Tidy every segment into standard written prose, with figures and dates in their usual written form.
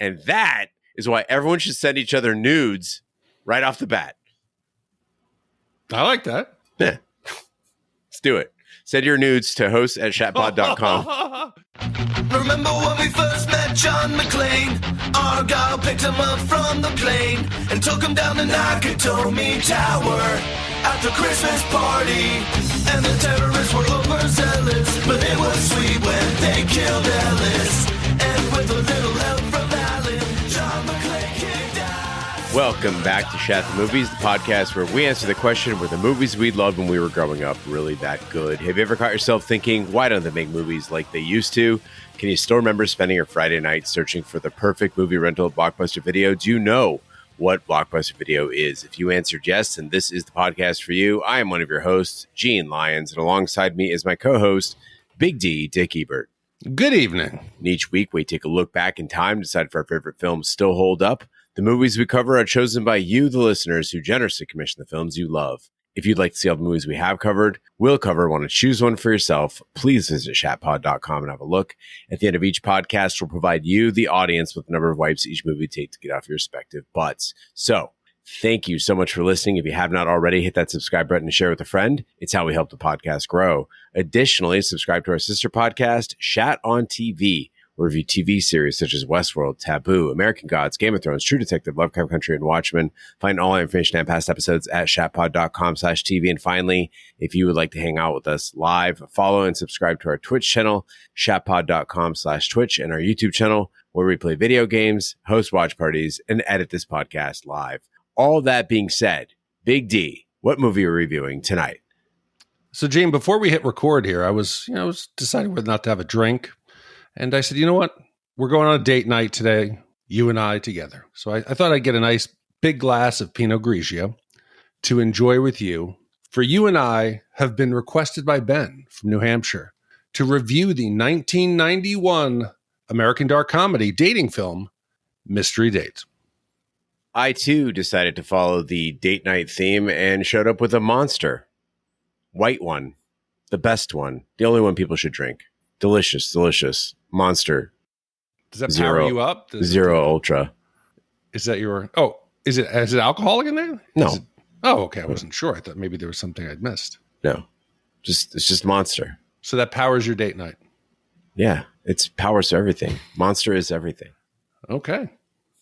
And that is why everyone should send each other nudes right off the bat. I like that. Yeah. Let's do it. Send your nudes to host@shatpod.com. Remember when we first met John McClane? Argyle picked him up from the plane and took him down the Nakatomi Tower at the Christmas party. And the terrorists were overzealous, but it was sweet when they killed Ellis. And with a little help from Alan, John McClane kicked ass. Welcome back to Shat the Movies, the podcast where we answer the question, were the movies we loved when we were growing up really that good? Have you ever caught yourself thinking, why don't they make movies like they used to? Can you still remember spending your Friday night searching for the perfect movie rental at Blockbuster Video? Do you know what Blockbuster Video is? If you answered yes, then this is the podcast for you. I am one of your hosts, Gene Lyons, and alongside me is my co-host, Big D, Dick Ebert. Good evening. And each week, we take a look back in time, decide if our favorite films still hold up. The movies we cover are chosen by you, the listeners, who generously commission the films you love. If you'd like to see all the movies we have covered, will cover, want to choose one for yourself, please visit shatpod.com and have a look. At the end of each podcast, we'll provide you, the audience, with the number of wipes each movie take to get off your respective butts. So, thank you so much for listening. If you have not already, hit that subscribe button and share with a friend. It's how we help the podcast grow. Additionally, subscribe to our sister podcast, Shat on TV. We review TV series such as Westworld, Taboo, American Gods, Game of Thrones, True Detective, Lovecraft Country, and Watchmen. Find all our information and past episodes at shatpod.com/TV. And finally, if you would like to hang out with us live, follow and subscribe to our Twitch channel, shatpod.com/Twitch, and our YouTube channel, where we play video games, host watch parties, and edit this podcast live. All that being said, Big D, what movie are we reviewing tonight? So, Gene, before we hit record here, I was deciding whether or not to have a drink. And I said, you know what? We're going on a date night today, you and I together. So I thought I'd get a nice big glass of Pinot Grigio to enjoy with you. For you and I have been requested by Ben from New Hampshire to review the 1991 American dark comedy dating film, Mystery Date. I, too, decided to follow the date night theme and showed up with a monster. White one. The best one. The only one people should drink. Delicious, delicious. Monster. Does that power you up? Zero Ultra. Is that your... Oh, is it alcoholic in there? No. Okay. I wasn't sure. I thought maybe there was something I'd missed. No. It's just Monster. So that powers your date night. Yeah. It's powers to everything. Monster is everything. Okay.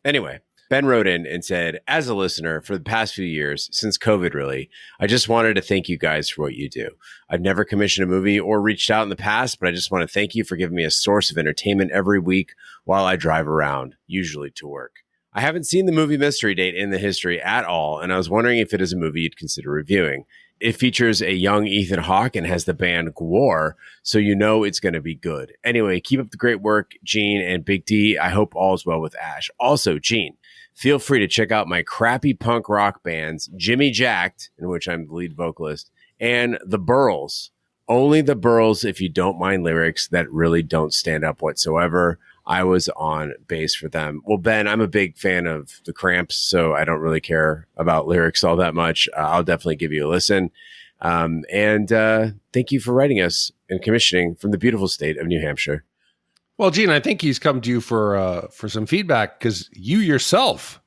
Anyway, Ben wrote in and said, as a listener for the past few years, since COVID really, I just wanted to thank you guys for what you do. I've never commissioned a movie or reached out in the past, but I just want to thank you for giving me a source of entertainment every week while I drive around, usually to work. I haven't seen the movie Mystery Date in the history at all, and I was wondering if it is a movie you'd consider reviewing. It features a young Ethan Hawke and has the band Gwar, so you know it's going to be good. Anyway, keep up the great work, Gene and Big D. I hope all is well with Ash. Also, Gene, feel free to check out my crappy punk rock bands, Jimmy Jacked, in which I'm the lead vocalist, and The Burls. Only The Burls if you don't mind lyrics that really don't stand up whatsoever. I was on bass for them. Well, Ben, I'm a big fan of The Cramps, so I don't really care about lyrics all that much. I'll definitely give you a listen. And thank you for writing us and commissioning from the beautiful state of New Hampshire. Well, Gene, I think he's come to you for some feedback because you yourself,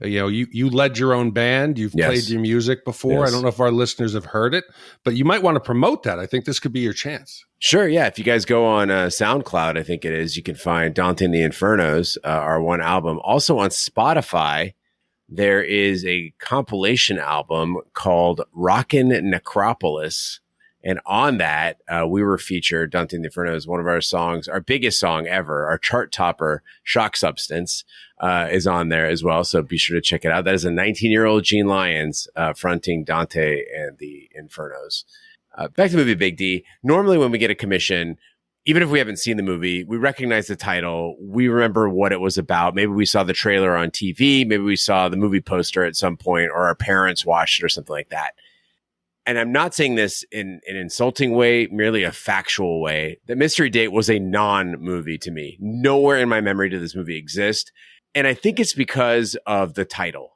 you led your own band. You've played your music before. Yes. I don't know if our listeners have heard it, but you might want to promote that. I think this could be your chance. Sure, yeah. If you guys go on SoundCloud, I think it is, you can find Dante and the Infernos, our one album. Also on Spotify, there is a compilation album called Rockin' Necropolis. And on that, we were featured, Dante and the Infernos, one of our songs, our biggest song ever, our chart topper, Shock Substance, is on there as well. So be sure to check it out. That is a 19-year-old Gene Lyons fronting Dante and the Infernos. Back to the movie Big D. Normally when we get a commission, even if we haven't seen the movie, we recognize the title. We remember what it was about. Maybe we saw the trailer on TV. Maybe we saw the movie poster at some point, or our parents watched it or something like that. And I'm not saying this in an insulting way, merely a factual way. The Mystery Date was a non-movie to me. Nowhere in my memory did this movie exist. And I think it's because of the title.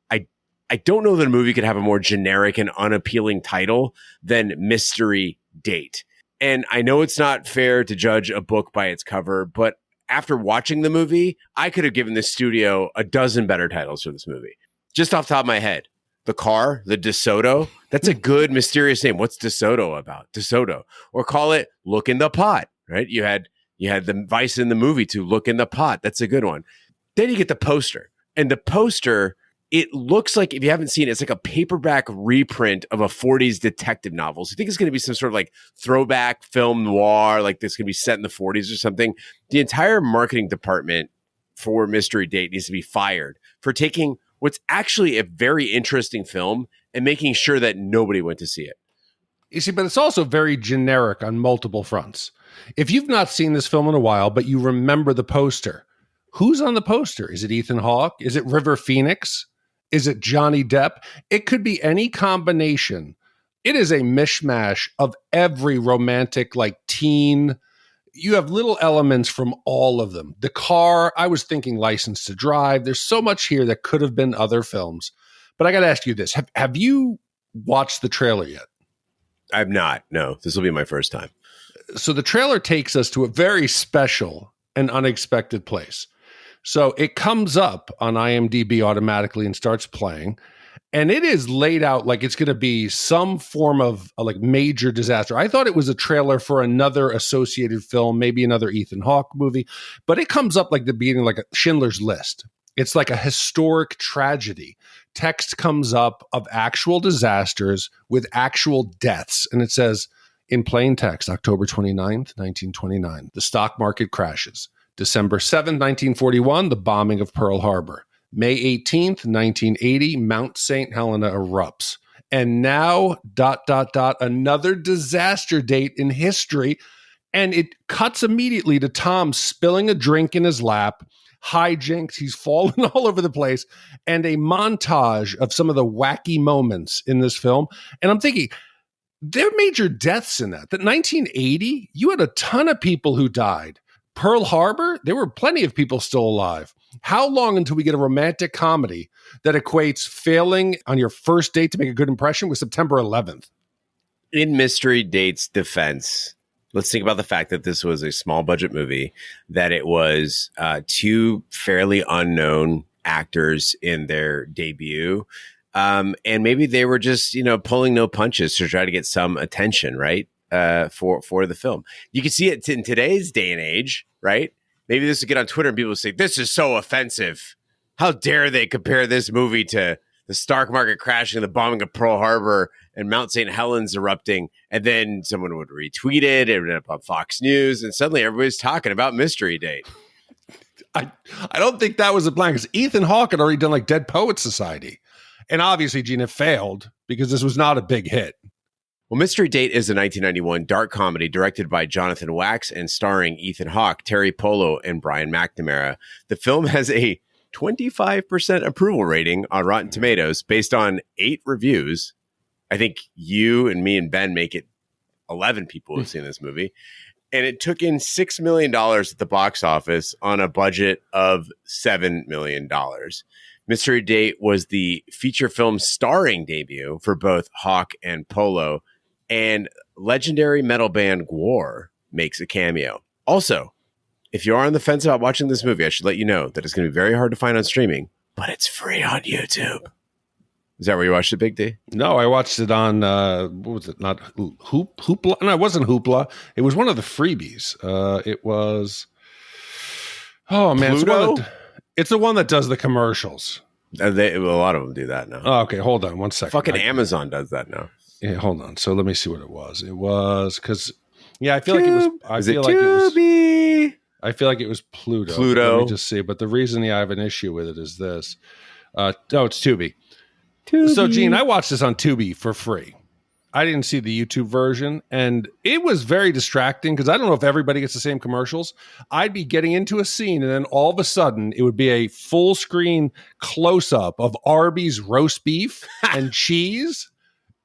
I don't know that a movie could have a more generic and unappealing title than Mystery Date. And I know it's not fair to judge a book by its cover, but after watching the movie, I could have given the studio a dozen better titles for this movie. Just off the top of my head. The Car, the DeSoto. That's a good mysterious name. What's DeSoto about? DeSoto. Or call it Look in the Pot, right? You had the Vice in the movie to Look in the Pot. That's a good one. Then you get the poster. And the poster, it looks like, if you haven't seen it, it's like a paperback reprint of a 40s detective novel. So you think it's going to be some sort of like throwback film noir, like this going to be set in the 40s or something. The entire marketing department for Mystery Date needs to be fired for taking what's actually a very interesting film and making sure that nobody went to see it. You see, but it's also very generic on multiple fronts. If you've not seen this film in a while, but you remember the poster, who's on the poster? Is it Ethan Hawke? Is it River Phoenix? Is it Johnny Depp? It could be any combination. It is a mishmash of every romantic, like teen. You have little elements from all of them. The Car, I was thinking License to Drive. There's so much here that could have been other films. But I got to ask you this. Have you watched the trailer yet? I've not. No, this will be my first time. So the trailer takes us to a very special and unexpected place. So it comes up on IMDb automatically and starts playing. And it is laid out like it's going to be some form of like major disaster. I thought it was a trailer for another associated film, maybe another Ethan Hawke movie, but it comes up like the beginning, like a Schindler's List. It's like a historic tragedy. Text comes up of actual disasters with actual deaths. And it says in plain text, October 29th, 1929, the stock market crashes. December 7th, 1941, the bombing of Pearl Harbor. May 18th, 1980, Mount St. Helena erupts. And now, another disaster date in history. And it cuts immediately to Tom spilling a drink in his lap, hijinks, he's fallen all over the place, and a montage of some of the wacky moments in this film. And I'm thinking, there are major deaths in that. That 1980, you had a ton of people who died. Pearl Harbor, there were plenty of people still alive. How long until we get a romantic comedy that equates failing on your first date to make a good impression with September 11th? In Mystery Date's defense, let's think about the fact that this was a small budget movie, that it was two fairly unknown actors in their debut. And maybe they were just, pulling no punches to try to get some attention, right? For the film. You can see it in today's day and age, right? Maybe this will get on Twitter and people will say, this is so offensive. How dare they compare this movie to the stock market crashing, the bombing of Pearl Harbor, and Mount St. Helens erupting. And then someone would retweet it. It would end up on Fox News. And suddenly everybody's talking about Mystery Date. I don't think that was the plan, because Ethan Hawke had already done like Dead Poets Society. And obviously Geena failed because this was not a big hit. Well, Mystery Date is a 1991 dark comedy directed by Jonathan Wax and starring Ethan Hawke, Teri Polo, and Brian McNamara. The film has a 25% approval rating on Rotten Tomatoes based on 8 reviews. I think you and me and Ben make it 11 people who have seen this movie. And it took in $6 million at the box office on a budget of $7 million. Mystery Date was the feature film starring debut for both Hawke and Polo. And legendary metal band Gwar makes a cameo. Also, if you are on the fence about watching this movie, I should let you know that it's going to be very hard to find on streaming, but it's free on YouTube. Is that where you watched it, Big D? No, I watched it on, what was it? Not Hoopla? No, it wasn't Hoopla. It was one of the freebies. It was, oh man. It's the one that does the commercials. A lot of them do that now. Oh, okay, hold on one second. Fucking Amazon does that now. Yeah, hold on. So let me see what it was. It was because, I feel like it was. I feel like it was Pluto. Let me just see. But the reason I have an issue with it is this. It's Tubi. So, Gene, I watched this on Tubi for free. I didn't see the YouTube version, and it was very distracting because I don't know if everybody gets the same commercials. I'd be getting into a scene, and then all of a sudden, it would be a full screen close up of Arby's roast beef and cheese.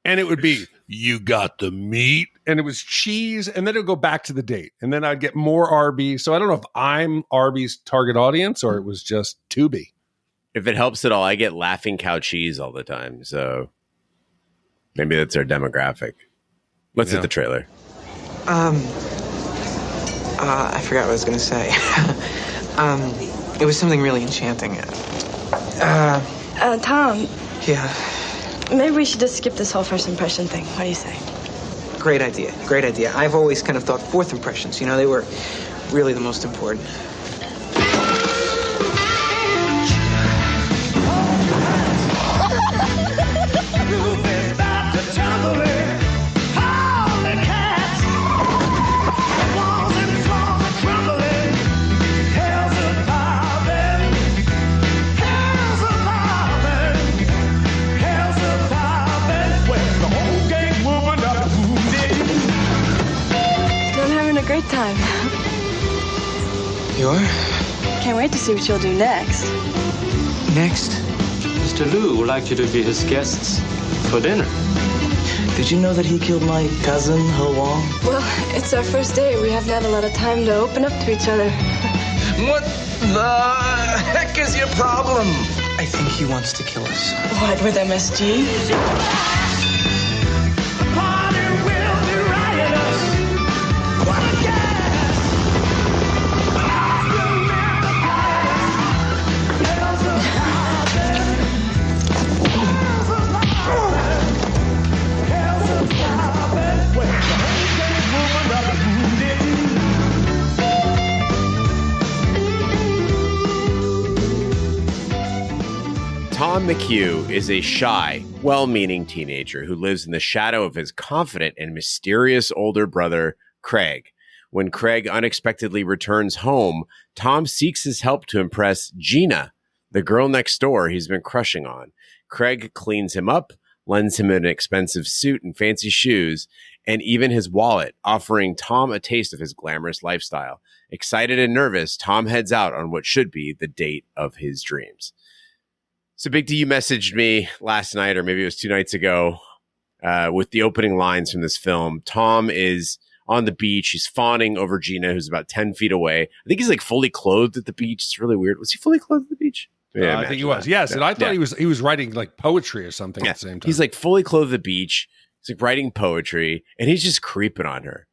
And it would be, you got the meat, and it was cheese, and then it would go back to the date. And then I'd get more Arby's. So I don't know if I'm Arby's target audience or it was just Tubi. If it helps at all, I get Laughing Cow cheese all the time. So maybe that's our demographic. Let's hit the trailer. I forgot what I was going to say. It was something really enchanting. Tom, Yeah, maybe we should just skip this whole first impression thing. What do you say? great idea. Great idea. I've always kind of thought fourth impressions, they were really the most important. I'm having a great time. You are? Can't wait to see what you'll do next. Next? Mr. Liu would like you to be his guests for dinner. Did you know that he killed my cousin, Ho Wong? Well, it's our first date. We haven't had a lot of time to open up to each other. What the heck is your problem? I think he wants to kill us. What, with MSG? Tom McHugh is a shy, well-meaning teenager who lives in the shadow of his confident and mysterious older brother, Craig. When Craig unexpectedly returns home, Tom seeks his help to impress Geena, the girl next door he's been crushing on. Craig cleans him up, lends him an expensive suit and fancy shoes, and even his wallet, offering Tom a taste of his glamorous lifestyle. Excited and nervous, Tom heads out on what should be the date of his dreams. So, Big D, you messaged me last night, or maybe it was 2 nights ago, with the opening lines from this film. Tom is on the beach. He's fawning over Geena, who's about 10 feet away. I think he's like fully clothed at the beach. It's really weird. Was he fully clothed at the beach? Yeah, I think he was. Yes, and I thought he was writing like poetry or something at the same time. He's like fully clothed at the beach. He's like writing poetry, and he's just creeping on her.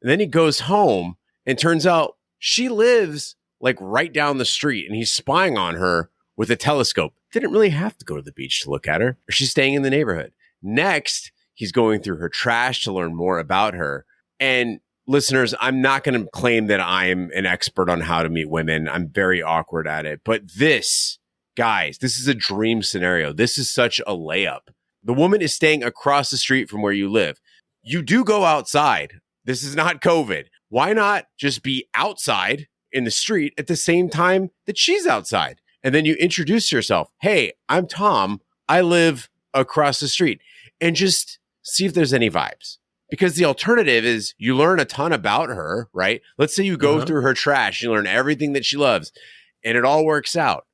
And then he goes home, and turns out she lives like right down the street, and he's spying on her with a telescope. Didn't really have to go to the beach to look at her, or she's staying in the neighborhood. Next, he's going through her trash to learn more about her. And listeners, I'm not going to claim that I'm an expert on how to meet women. I'm very awkward at it. But this, guys, this is a dream scenario. This is such a layup. The woman is staying across the street from where you live. You do go outside. This is not COVID. Why not just be outside in the street at the same time that she's outside? And then you introduce yourself. Hey, I'm Tom. I live across the street. And just see if there's any vibes. Because the alternative is you learn a ton about her, right? Let's say you go through her trash. You learn everything that she loves. And it all works out.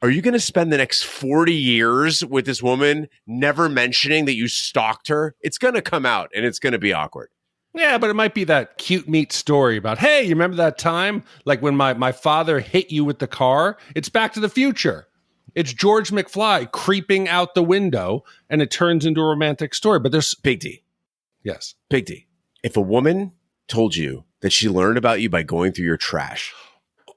Are you going to spend the next 40 years with this woman never mentioning that you stalked her? It's going to come out and it's going to be awkward. Yeah, but it might be that cute meat story about, hey, you remember that time? Like when my father hit you with the car? It's Back to the Future. It's George McFly creeping out the window, and it turns into a romantic story. But there's... Big D. Yes. Big D. If a woman told you that she learned about you by going through your trash.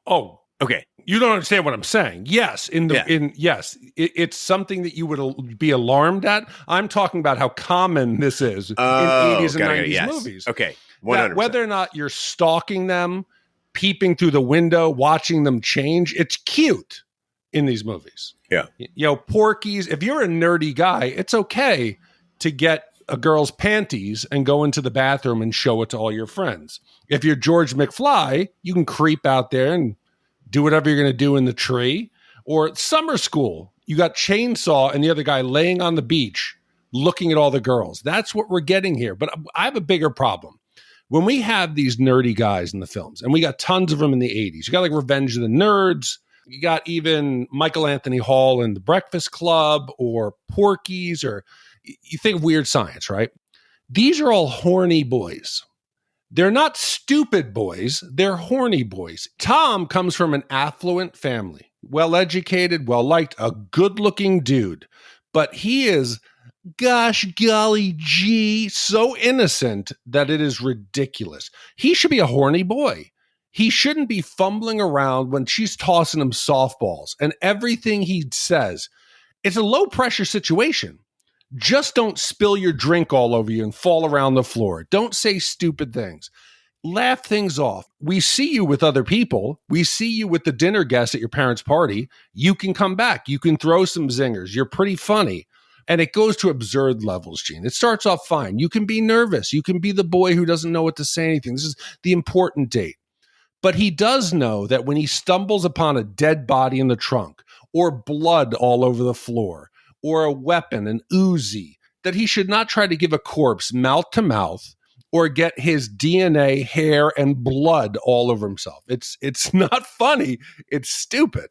Oh, okay. You don't understand what I'm saying. Yes, it's something that you would be alarmed at. I'm talking about how common this is in 80s and 90s movies. Okay, 100%. Whether or not you're stalking them, peeping through the window, watching them change, it's cute in these movies. Yeah. Porkies, if you're a nerdy guy, it's okay to get a girl's panties and go into the bathroom and show it to all your friends. If you're George McFly, you can creep out there and do whatever you're going to do in the tree. Or summer school, you got Chainsaw and the other guy laying on the beach looking at all the girls. That's what we're getting here. But I have a bigger problem. When we have these nerdy guys in the films, and we got tons of them in the 80s, you got like Revenge of the Nerds, you got even Michael Anthony Hall in The Breakfast Club, or Porky's, or you think of Weird Science, right? These are all horny boys. They're not stupid boys. They're horny boys. Tom comes from an affluent family, well-educated, well-liked, a good-looking dude. But he is, gosh, golly gee, so innocent that it is ridiculous. He should be a horny boy. He shouldn't be fumbling around when she's tossing him softballs and everything he says. It's a low pressure situation. Just don't spill your drink all over you and fall around the floor. Don't say stupid things. Laugh things off. We see you with other people. We see you with the dinner guests at your parents' party. You can come back. You can throw some zingers. You're pretty funny. And it goes to absurd levels, Gene. It starts off fine. You can be nervous. You can be the boy who doesn't know what to say anything. This is the important date. But he does know that when he stumbles upon a dead body in the trunk or blood all over the floor or a weapon, an Uzi, that he should not try to give a corpse mouth to mouth or get his DNA, hair, and blood all over himself. It's not funny. It's stupid.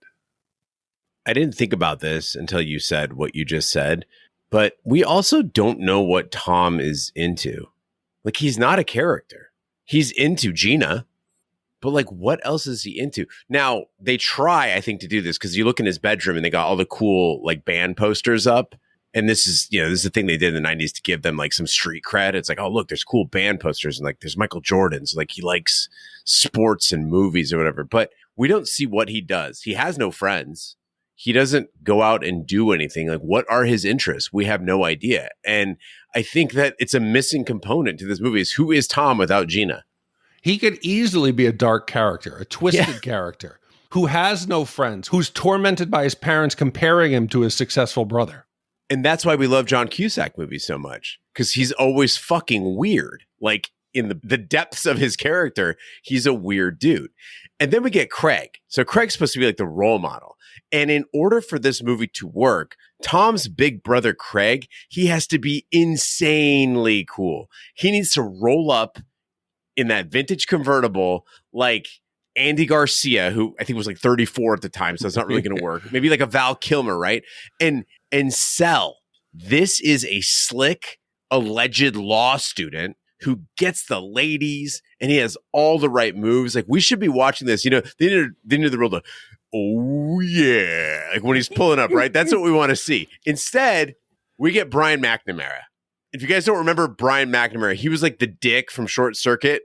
I didn't think about this until you said what you just said, but we also don't know what Tom is into. Like, he's not a character. He's into Geena, but like, what else is he into? Now, they try, I think, to do this because you look in his bedroom and they got all the cool like band posters up. And this is the thing they did in the 90s to give them like some street cred. It's like, oh, look, there's cool band posters and like there's Michael Jordan's. Like, he likes sports and movies or whatever, but we don't see what he does. He has no friends. He doesn't go out and do anything. Like, what are his interests? We have no idea. And I think that it's a missing component to this movie is who is Tom without Geena? He could easily be a dark character, a twisted character who has no friends, who's tormented by his parents comparing him to his successful brother. And that's why we love John Cusack movies so much, because he's always fucking weird. Like, in the depths of his character, he's a weird dude. And then we get Craig. So Craig's supposed to be like the role model. And in order for this movie to work, Tom's big brother, Craig, he has to be insanely cool. He needs to roll up in that vintage convertible like Andy Garcia, who I think was like 34 at the time, so it's not really going to work. Maybe like a Val Kilmer, right? And sell. This is a slick, alleged law student who gets the ladies and he has all the right moves. Like, we should be watching this. You know, they need the real to, oh yeah, like when he's pulling up, right? That's what we want to see. Instead, we get Brian McNamara. If you guys don't remember Brian McNamara, he was like the dick from Short Circuit,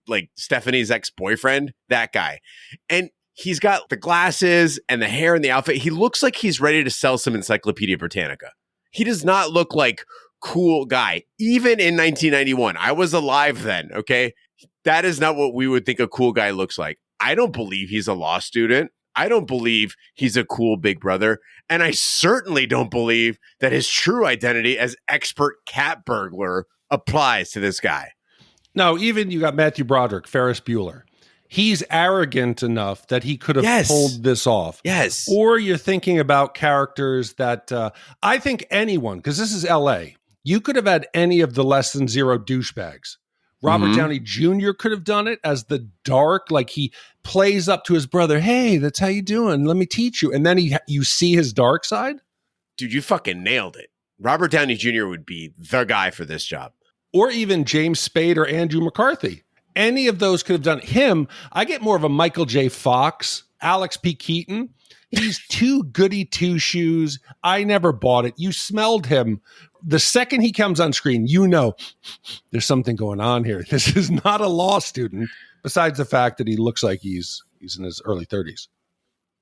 like Stephanie's ex-boyfriend, that guy. And he's got the glasses and the hair and the outfit. He looks like he's ready to sell some Encyclopedia Britannica. He does not look like cool guy. Even in 1991, I was alive then, okay? That is not what we would think a cool guy looks like. I don't believe he's a law student. I don't believe he's a cool big brother. And I certainly don't believe that his true identity as expert cat burglar applies to this guy. No, even you got Matthew Broderick, Ferris Bueller. He's arrogant enough that he could have pulled this off. Yes. Or you're thinking about characters that I think anyone, because this is LA, you could have had any of the less than zero douchebags. Robert Downey Jr. could have done it as the dark, like he plays up to his brother. Hey, that's how you doing. Let me teach you. And then you see his dark side. Dude, you fucking nailed it. Robert Downey Jr. would be the guy for this job. Or even James Spade or Andrew McCarthy. Any of those could have done him. I get more of a Michael J. Fox, Alex P. Keaton. He's too goody two shoes. I never bought it. You smelled him. The second he comes on screen, you know there's something going on here. This is not a law student, besides the fact that he looks like he's in his early 30s.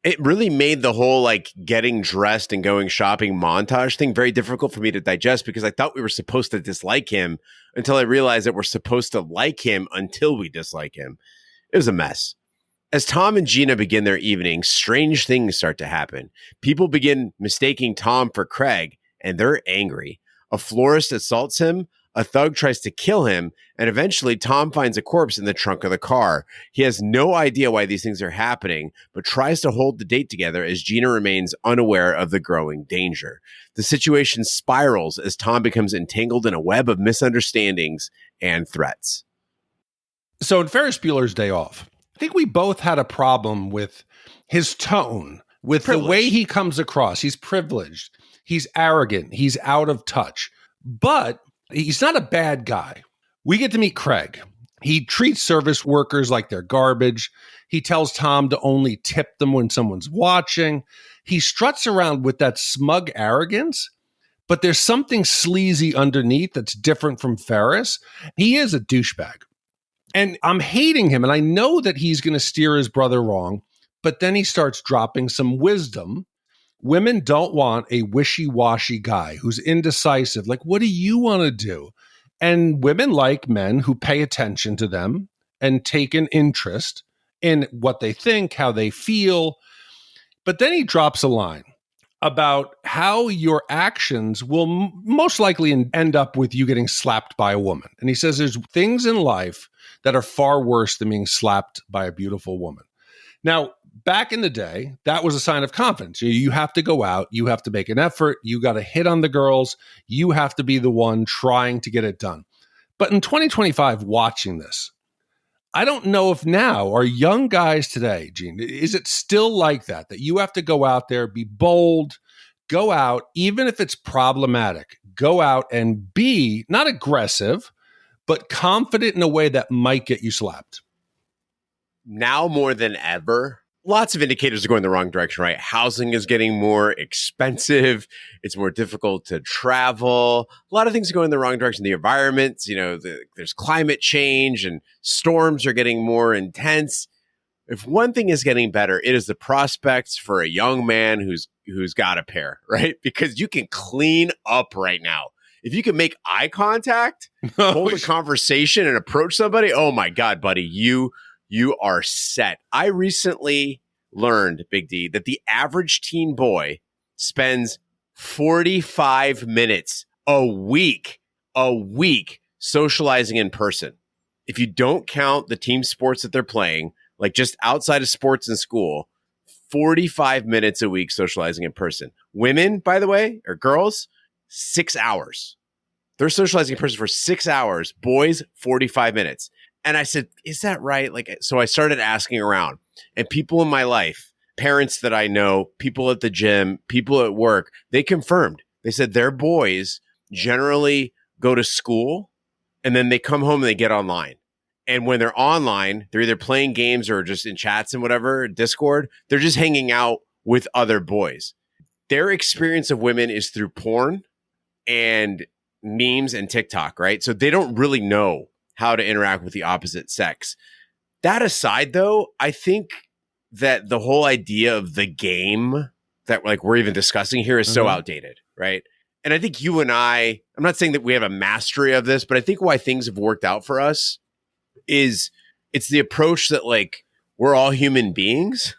It really made the whole like getting dressed and going shopping montage thing very difficult for me to digest, because I thought we were supposed to dislike him until I realized that we're supposed to like him until we dislike him. It was a mess. As Tom and Geena begin their evening, strange things start to happen. People begin mistaking Tom for Craig, and they're angry. A florist assaults him, a thug tries to kill him, and eventually Tom finds a corpse in the trunk of the car. He has no idea why these things are happening, but tries to hold the date together as Geena remains unaware of the growing danger. The situation spirals as Tom becomes entangled in a web of misunderstandings and threats. So in Ferris Bueller's Day Off, I think we both had a problem with his tone, with the way he comes across. He's privileged. He's arrogant. He's out of touch. But he's not a bad guy. We get to meet Craig. He treats service workers like they're garbage. He tells Tom to only tip them when someone's watching. He struts around with that smug arrogance, but there's something sleazy underneath that's different from Ferris. He is a douchebag. And I'm hating him. And I know that he's going to steer his brother wrong. But then he starts dropping some wisdom. Women don't want a wishy-washy guy who's indecisive. Like, what do you want to do? And women like men who pay attention to them and take an interest in what they think, how they feel. But then he drops a line about how your actions will most likely end up with you getting slapped by a woman. And he says there's things in life that are far worse than being slapped by a beautiful woman. Now, back in the day, that was a sign of confidence. You have to go out, you have to make an effort, you got to hit on the girls, you have to be the one trying to get it done. But in 2025, watching this, I don't know if now, are young guys today, Gene, is it still like that you have to go out there, be bold, go out, even if it's problematic, go out and be not aggressive, but confident in a way that might get you slapped? Now more than ever, lots of indicators are going the wrong direction, right? Housing is getting more expensive. It's more difficult to travel. A lot of things are going the wrong direction. The environment, there's climate change and storms are getting more intense. If one thing is getting better, it is the prospects for a young man who's got a pair, right? Because you can clean up right now. If you can make eye contact, hold a conversation and approach somebody, oh my God, buddy, you are set. I recently learned, Big D, that the average teen boy spends 45 minutes a week socializing in person. If you don't count the team sports that they're playing, like just outside of sports and school, 45 minutes a week socializing in person. Women, by the way, or girls, 6 hours. They're socializing in person for 6 hours. Boys, 45 minutes. And I said, is that right? So I started asking around, and people in my life, parents that I know, people at the gym, people at work, they confirmed. They said their boys generally go to school and then they come home and they get online. And when they're online, they're either playing games or just in chats and whatever, Discord, they're just hanging out with other boys. Their experience of women is through porn and memes and TikTok, right? So they don't really know how to interact with the opposite sex. That aside, though, I think that the whole idea of the game that we're even discussing here is so outdated, right? And I think you and I'm not saying that we have a mastery of this, but I think why things have worked out for us is it's the approach that we're all human beings.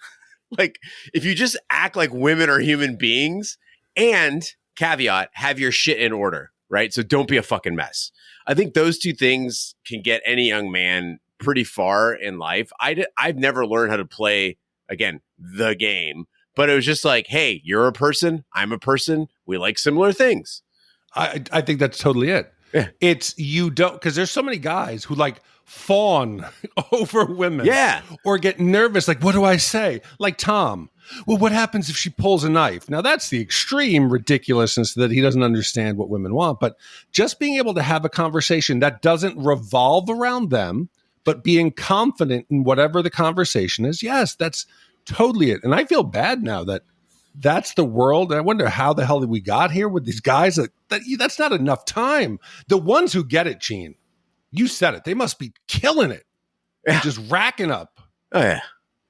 If you just act like women are human beings and caveat, have your shit in order, right? So don't be a fucking mess. I think those two things can get any young man pretty far in life. I've never learned how to play, again, the game, but it was just hey, you're a person, I'm a person, we like similar things. I think that's totally it. Yeah. It's you don't, because there's so many guys who fawn over women. Yeah. Or get nervous. What do I say? Like Tom. Well, what happens if she pulls a knife? Now, that's the extreme ridiculousness that he doesn't understand what women want. But just being able to have a conversation that doesn't revolve around them, but being confident in whatever the conversation is, yes, that's totally it. And I feel bad now that that's the world. And I wonder how the hell did we got here with these guys? That's not enough time. The ones who get it, Gene, you said it. They must be killing it. Yeah. Just racking up. Oh, yeah.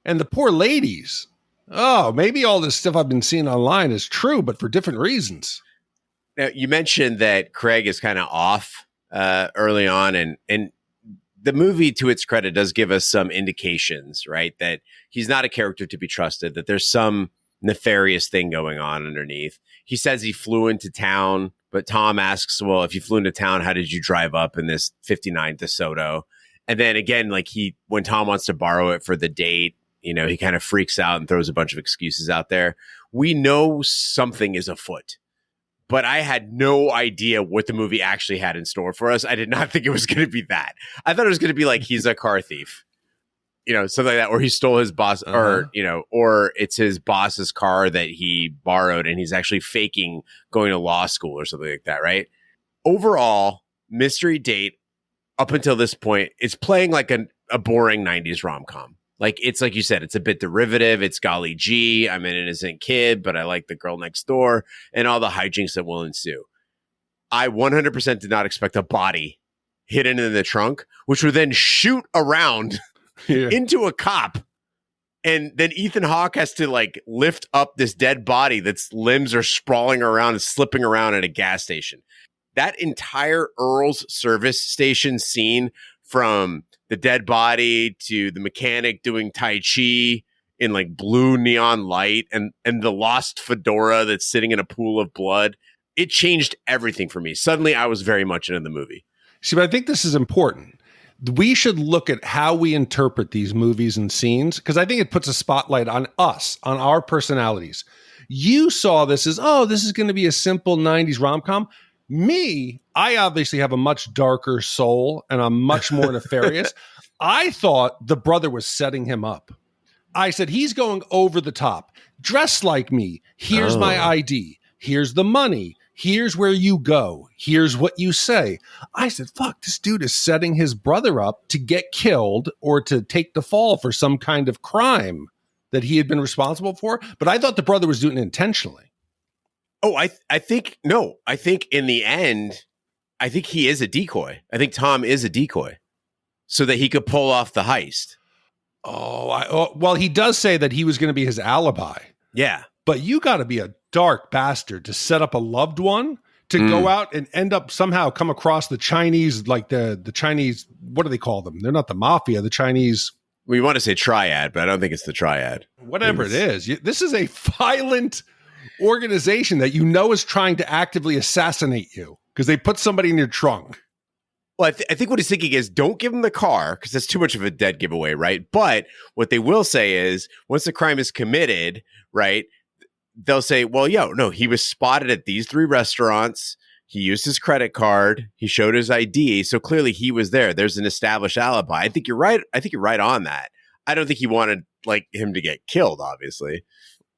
And the poor ladies. Oh, maybe all this stuff I've been seeing online is true, but for different reasons. Now, you mentioned that Craig is kind of off early on, and the movie, to its credit, does give us some indications, right? That he's not a character to be trusted, that there's some nefarious thing going on underneath. He says he flew into town, but Tom asks, well, if you flew into town, how did you drive up in this 59 DeSoto? And then again, when Tom wants to borrow it for the date, he kind of freaks out and throws a bunch of excuses out there. We know something is afoot, but I had no idea what the movie actually had in store for us. I did not think it was going to be that. I thought it was going to be he's a car thief, something like that, or he stole his boss, or it's his boss's car that he borrowed and he's actually faking going to law school or something like that, right? Overall, Mystery Date, up until this point, it's playing like a boring 90s rom-com. It's like you said, it's a bit derivative. It's golly gee, I'm an innocent kid, but I like the girl next door, and all the hijinks that will ensue. I 100% did not expect a body hidden in the trunk, which would then shoot around into a cop. And then Ethan Hawke has to like lift up this dead body that's limbs are sprawling around and slipping around at a gas station. That entire Earl's service station scene, from the dead body to the mechanic doing Tai Chi in like blue neon light and the lost fedora that's sitting in a pool of blood, it changed everything for me. Suddenly I was very much into the movie. See, but I think this is important. We should look at how we interpret these movies and scenes, because I think it puts a spotlight on us, on our personalities. You saw this as, oh, this is going to be a simple 90s rom-com. Me, I obviously have a much darker soul and I'm much more nefarious. I thought the brother was setting him up. I said, he's going over the top. Dress like me. Here's my ID. Here's the money. Here's where you go. Here's what you say. I said, fuck, this dude is setting his brother up to get killed or to take the fall for some kind of crime that he had been responsible for. But I thought the brother was doing it intentionally. Oh, I think in the end, I think he is a decoy. I think Tom is a decoy so that he could pull off the heist. Well, he does say that he was going to be his alibi. Yeah. But you got to be a dark bastard to set up a loved one to go out and end up somehow come across the Chinese, like the Chinese, what do they call them? They're not the mafia, the Chinese. We want to say triad, but I don't think it's the triad. Whatever it is. This is a violent organization that you know is trying to actively assassinate you because they put somebody in your trunk. Well, I think what he's thinking is don't give him the car because that's too much of a dead giveaway, right? But what they will say is once the crime is committed, right, they'll say, well, he was spotted at these 3 restaurants. He used his credit card. He showed his ID. So clearly he was there. There's an established alibi. I think you're right. I think you're right on that. I don't think he wanted like him to get killed, obviously.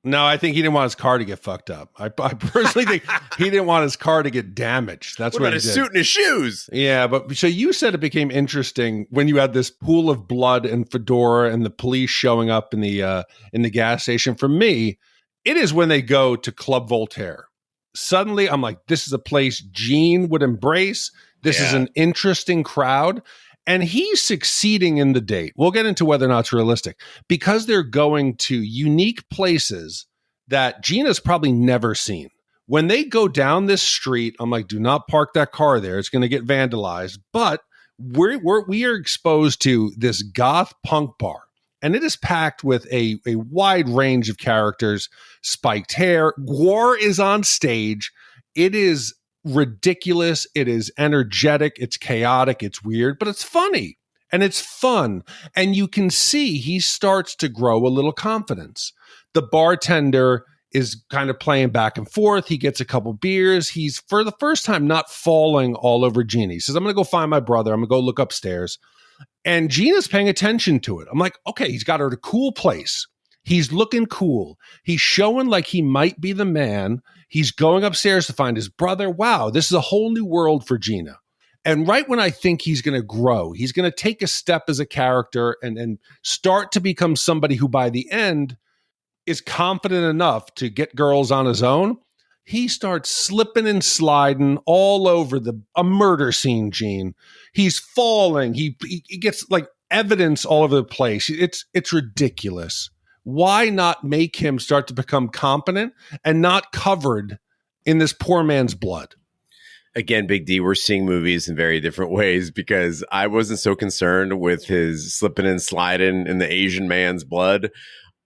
No, I think he didn't want his car to get fucked up. I personally think he didn't want his car to get damaged. That's what about his suit and his shoes? Yeah, but so you said it became interesting when you had this pool of blood and fedora and the police showing up in the gas station. For me, it is when they go to Club Voltaire. Suddenly, I'm like, this is a place Gene would embrace. This is an interesting crowd. And he's succeeding in the date. We'll get into whether or not it's realistic because they're going to unique places that Gina's probably never seen. When they go down this street, I'm like, do not park that car there. It's going to get vandalized. But we are exposed to this goth punk bar. And it is packed with a wide range of characters, spiked hair. Gwar is on stage. It is ridiculous. It is energetic. It's chaotic. It's weird, but it's funny and it's fun. And you can see he starts to grow a little confidence. The bartender is kind of playing back and forth. He gets a couple beers. He's for the first time not falling all over Geena. He says, I'm going to go find my brother. I'm going to go look upstairs. And Gina's paying attention to it. I'm like, okay, he's got her at a cool place. He's looking cool. He's showing like he might be the man. He's going upstairs to find his brother. Wow, this is a whole new world for Geena. And right when I think he's going to grow, he's going to take a step as a character and start to become somebody who by the end is confident enough to get girls on his own, he starts slipping and sliding all over a murder scene, Gene. He's falling. He gets like evidence all over the place. It's ridiculous. Why not make him start to become competent and not covered in this poor man's blood? Again, Big D, we're seeing movies in very different ways because I wasn't so concerned with his slipping and sliding in the Asian man's blood.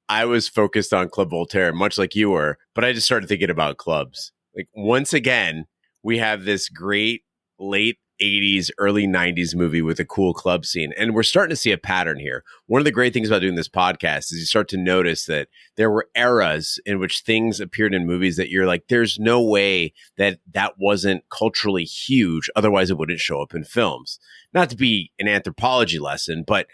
I was focused on Club Voltaire, much like you were, but I just started thinking about clubs. Like once again, we have this great late 80s, early 90s movie with a cool club scene. And we're starting to see a pattern here. One of the great things about doing this podcast is you start to notice that there were eras in which things appeared in movies that you're like, there's no way that wasn't culturally huge. Otherwise, it wouldn't show up in films. Not to be an anthropology lesson, but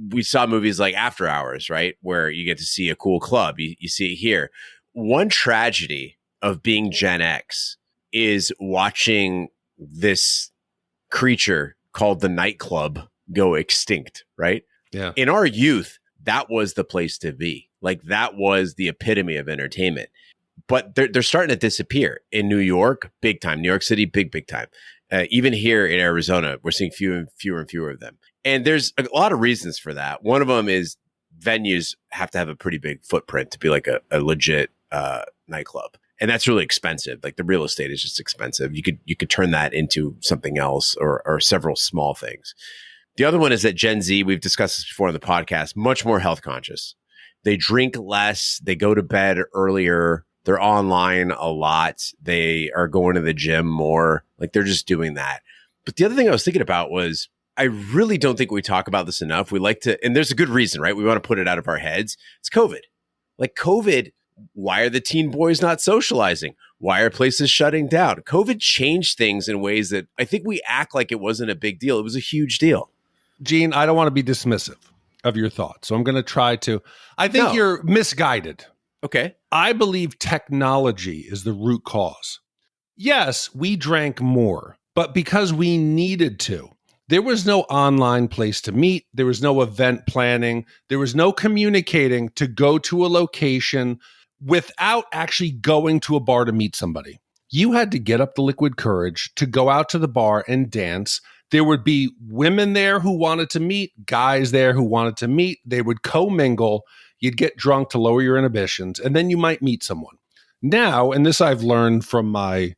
we saw movies like After Hours, right? Where you get to see a cool club. You see it here. One tragedy of being Gen X is watching this creature called the nightclub go extinct, right? Yeah. In our youth, that was the place to be. Like that was the epitome of entertainment. But they're starting to disappear in New York, big time. New York City, big time. Even here in Arizona, we're seeing fewer and fewer of them. And there's a lot of reasons for that. One of them is venues have to have a pretty big footprint to be like a legit nightclub. And that's really expensive. Like the real estate is just expensive. You could turn that into something else or several small things. The other one is that Gen Z, we've discussed this before on the podcast, much more health conscious. They drink less. They go to bed earlier. They're online a lot. They are going to the gym more. Like they're just doing that. But the other thing I was thinking about was I really don't think we talk about this enough. We like to, and there's a good reason, right? We want to put it out of our heads. It's COVID. Like COVID, why are the teen boys not socializing? Why are places shutting down? COVID changed things in ways that I think we act like it wasn't a big deal. It was a huge deal. Gene, I don't want to be dismissive of your thoughts, so I'm going to try to. I think you're misguided. Okay. I believe technology is the root cause. Yes, we drank more, but because we needed to. There was no online place to meet. There was no event planning. There was no communicating to go to a location without actually going to a bar to meet somebody. You had to get up the liquid courage to go out to the bar and dance. There would be women there who wanted to meet, guys there who wanted to meet. They would commingle. You'd get drunk to lower your inhibitions, and then you might meet someone. Now, and this I've learned from my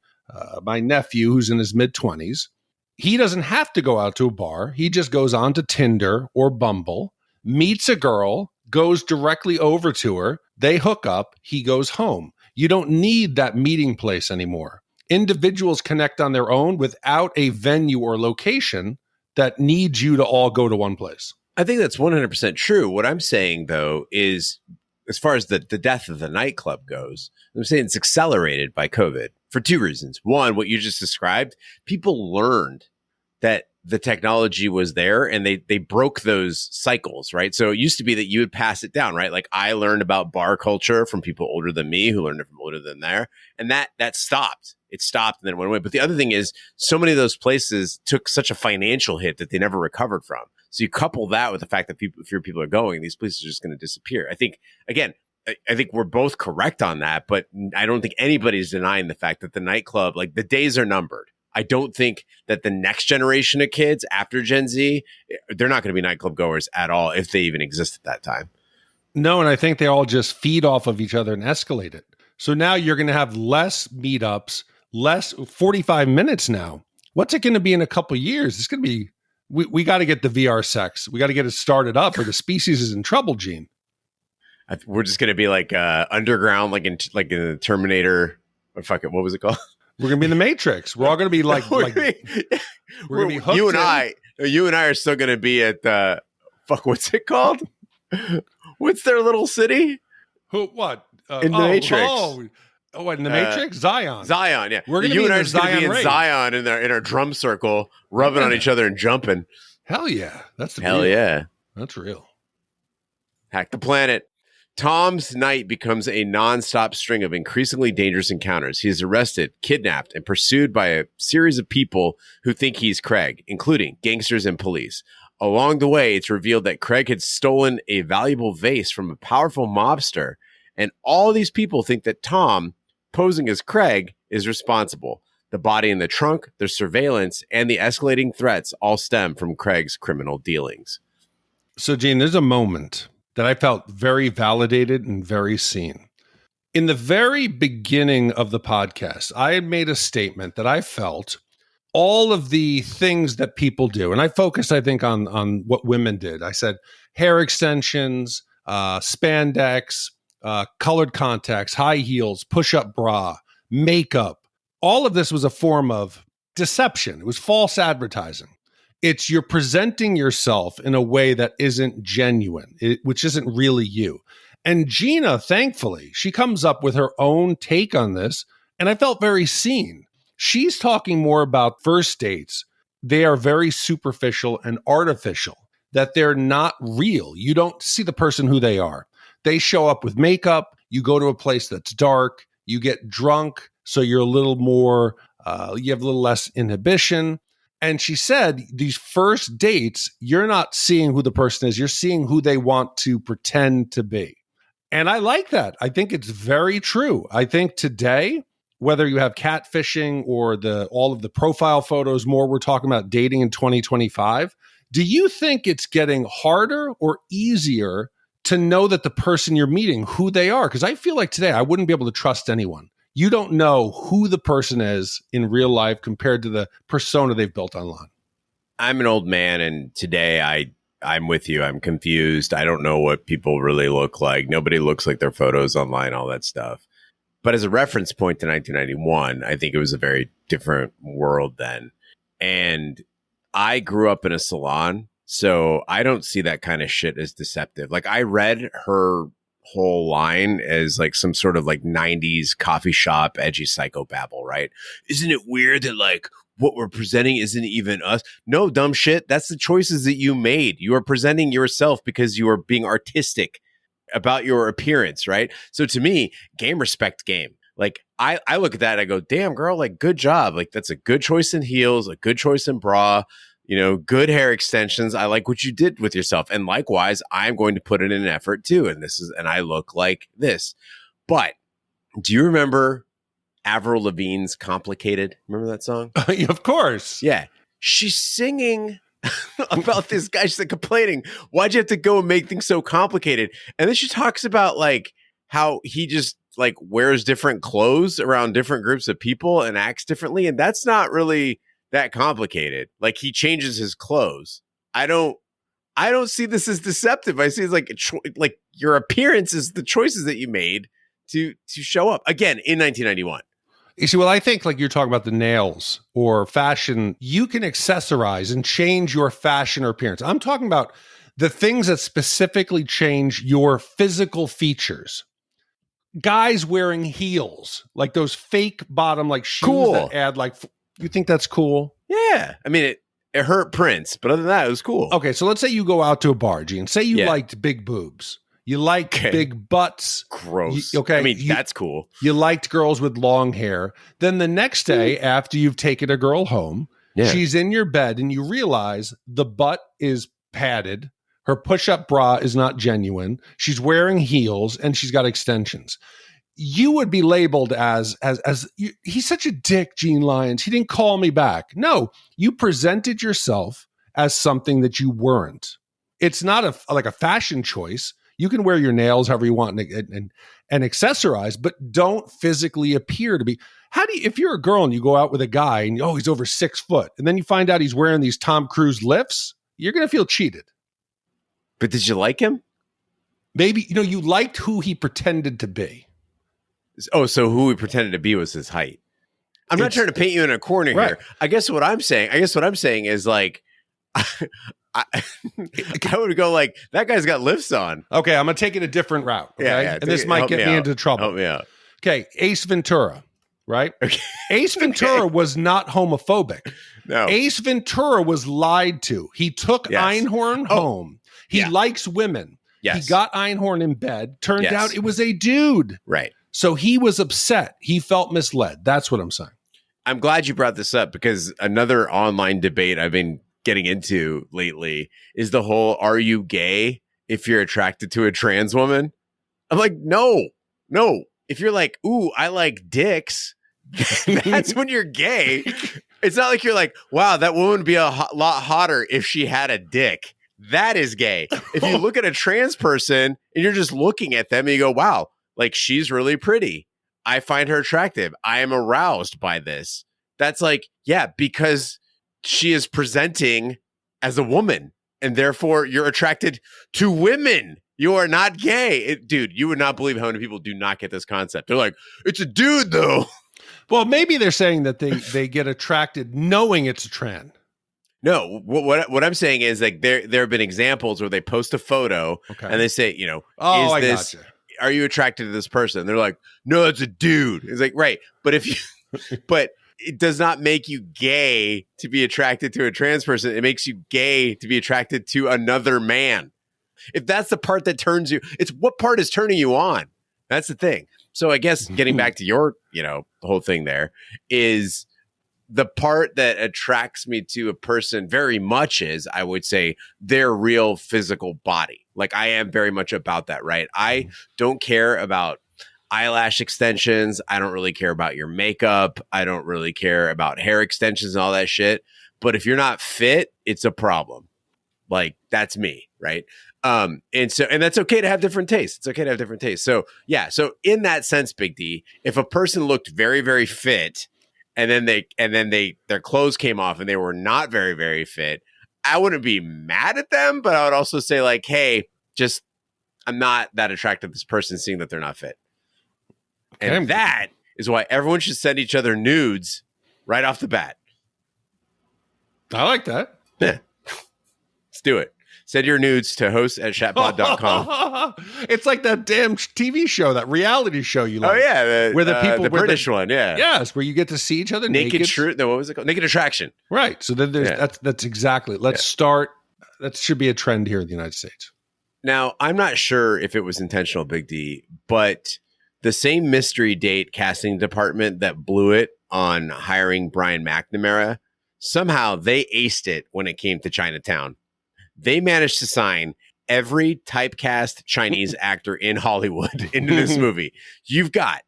nephew who's in his mid-20s, he doesn't have to go out to a bar. He just goes on to Tinder or Bumble, meets a girl, goes directly over to her. They hook up. He goes home. You don't need that meeting place anymore. Individuals connect on their own without a venue or location that needs you to all go to one place. I think that's 100% true. What I'm saying, though, is as far as the death of the nightclub goes, I'm saying it's accelerated by COVID for two reasons. One, what you just described, people learned that the technology was there and they broke those cycles, right? So it used to be that you would pass it down, right? Like I learned about bar culture from people older than me who learned it from older than there. And that stopped. It stopped and then went away. But the other thing is so many of those places took such a financial hit that they never recovered from. So you couple that with the fact that fewer people are going, these places are just going to disappear. I think, again, I think we're both correct on that, but I don't think anybody's denying the fact that the nightclub, like the days are numbered. I don't think that the next generation of kids after Gen Z, they're not going to be nightclub goers at all if they even exist at that time. No, and I think they all just feed off of each other and escalate it. So now you're going to have less meetups, less 45 minutes now. What's it going to be in a couple of years? It's going to be, we got to get the VR sex. We got to get it started up or the species is in trouble, Gene. We're just going to be like underground, like in the Terminator. Or fuck it, what was it called? We're going to be in the Matrix. We're all going to be like we're going to be hooked. You and I are still going to be at what's it called? What's their little city? What? In the Matrix. What, in the Matrix? Zion. Zion, yeah. We're You and I are Zion going to be in Zion in our drum circle, rubbing on each other and jumping. Hell yeah. That's the Hell real. yeah. That's real. Hack the planet. Tom's night becomes a nonstop string of increasingly dangerous encounters. He is arrested, kidnapped, and pursued by a series of people who think he's Craig, including gangsters and police. Along the way, it's revealed that Craig had stolen a valuable vase from a powerful mobster, and all these people think that Tom, posing as Craig, is responsible. The body in the trunk, the surveillance, and the escalating threats all stem from Craig's criminal dealings. So, Gene, there's a moment that I felt very validated and very seen. In the very beginning of the podcast, I had made a statement that I felt all of the things that people do, and I focused, I think, on what women did. I said hair extensions, spandex, colored contacts, high heels, push-up bra, makeup. All of this was a form of deception. It was false advertising. It's you're presenting yourself in a way that isn't genuine, which isn't really you. And Geena, thankfully, she comes up with her own take on this, and I felt very seen. She's talking more about first dates. They are very superficial and artificial, that they're not real. You don't see the person who they are. They show up with makeup. You go to a place that's dark. You get drunk, so you're a little more, you have a little less inhibition. And she said, these first dates, you're not seeing who the person is. You're seeing who they want to pretend to be. And I like that. I think it's very true. I think today whether you have catfishing or all of the profile photos, more we're talking about dating in 2025. Do you think it's getting harder or easier to know that the person you're meeting, who they are? Because I feel like today I wouldn't be able to trust anyone. You don't know who the person is in real life compared to the persona they've built online. I'm an old man, and today I'm with you. I'm confused. I don't know what people really look like. Nobody looks like their photos online, all that stuff. But as a reference point to 1991, I think it was a very different world then. And I grew up in a salon, so I don't see that kind of shit as deceptive. Like, I read her whole line as like some sort of like 90s coffee shop edgy psychobabble, right? Isn't it weird that like what we're presenting isn't even us? No, dumb shit. That's the choices that you made. You are presenting yourself because you are being artistic about your appearance, right? So to me, game respect game. Like, I look at that and I go, damn, girl, like, good job. Like, that's a good choice in heels, a good choice in bra, you know, good hair extensions. I like what you did with yourself. And likewise, I'm going to put in an effort too. And I look like this. But do you remember Avril Lavigne's Complicated? Remember that song? Of course. Yeah. She's singing about this guy. She's like complaining, why'd you have to go and make things so complicated? And then she talks about like how he just like wears different clothes around different groups of people and acts differently. And that's not really that complicated. Like, he changes his clothes. I don't see this as deceptive. I see it's like like your appearance is the choices that you made to show up again in 1991. You see, well, I think like you're talking about the nails or fashion, you can accessorize and change your fashion or appearance. I'm talking about the things that specifically change your physical features. Guys wearing heels, like those fake bottom like shoes that add like, you think that's cool? Yeah. I mean, it hurt Prince, but other than that, it was cool. Okay, so let's say you go out to a bar, Gene. Say you liked big boobs. You like big butts. Gross. Okay. I mean, that's cool. You liked girls with long hair. Then the next day, after you've taken a girl home, she's in your bed and you realize the butt is padded. Her push-up bra is not genuine. She's wearing heels and she's got extensions. You would be labeled as he's such a dick, Gene Lyons. He didn't call me back. No, you presented yourself as something that you weren't. It's not like a fashion choice. You can wear your nails however you want and accessorize, but don't physically appear to be. How do you, if you're a girl and you go out with a guy and he's over 6 foot, and then you find out he's wearing these Tom Cruise lifts, you're going to feel cheated. But did you like him? Maybe, you liked who he pretended to be. Oh, so who he pretended to be was his height. I'm not trying to paint you in a corner here. I guess what I'm saying is like, I would go like, that guy's got lifts on. Okay, I'm going to take it a different route. Okay? Yeah, and this might get me into trouble. Help me out. Okay, Ace Ventura, right? Okay. Ace Ventura was not homophobic. No. Ace Ventura was lied to. He took Einhorn home. He likes women. Yes. He got Einhorn in bed. Turned out it was a dude. Right. So he was upset. He felt misled. That's what I'm saying. I'm glad you brought this up because another online debate I've been getting into lately is the whole, are you gay if you're attracted to a trans woman? I'm like, no. If you're like, ooh, I like dicks, that's when you're gay. It's not like you're like, wow, that woman would be a lot hotter if she had a dick. That is gay. If you look at a trans person and you're just looking at them and you go, wow, like, she's really pretty. I find her attractive. I am aroused by this. That's like, yeah, because she is presenting as a woman and therefore you're attracted to women. You are not gay. Dude, you would not believe how many people do not get this concept. They're like, it's a dude though. Well, maybe they're saying that they get attracted knowing it's a trans. No, what I'm saying is like there have been examples where they post a photo and they say, gotcha. Are you attracted to this person? And they're like, no, it's a dude. It's like, right. But but it does not make you gay to be attracted to a trans person. It makes you gay to be attracted to another man. If that's the part that turns you, it's what part is turning you on. That's the thing. So I guess getting back to your, the whole thing there is the part that attracts me to a person very much is, I would say, their real physical body. Like, I am very much about that, right? I don't care about eyelash extensions. I don't really care about your makeup. I don't really care about hair extensions and all that shit. But if you're not fit, it's a problem. Like, that's me, right? And that's okay to have different tastes. It's okay to have different tastes. So yeah, so in that sense, Big D, if a person looked very, very fit and then their clothes came off and they were not very, very fit, I wouldn't be mad at them, but I would also say like, hey, just I'm not that attracted to this person seeing that they're not fit. And that is why everyone should send each other nudes right off the bat. I like that. Yeah. Let's do it. Send your nudes to host@shatpod.com. It's like that damn TV show, that reality show you like. Oh, yeah. Where the people, the British one, yeah. Yes, where you get to see each other naked. No, what was it called? Naked Attraction. Right. So then that's exactly. Let's start. That should be a trend here in the United States. Now, I'm not sure if it was intentional, Big D, but the same mystery date casting department that blew it on hiring Brian McNamara, somehow they aced it when it came to Chinatown. They managed to sign every typecast Chinese actor in Hollywood into this movie. You've got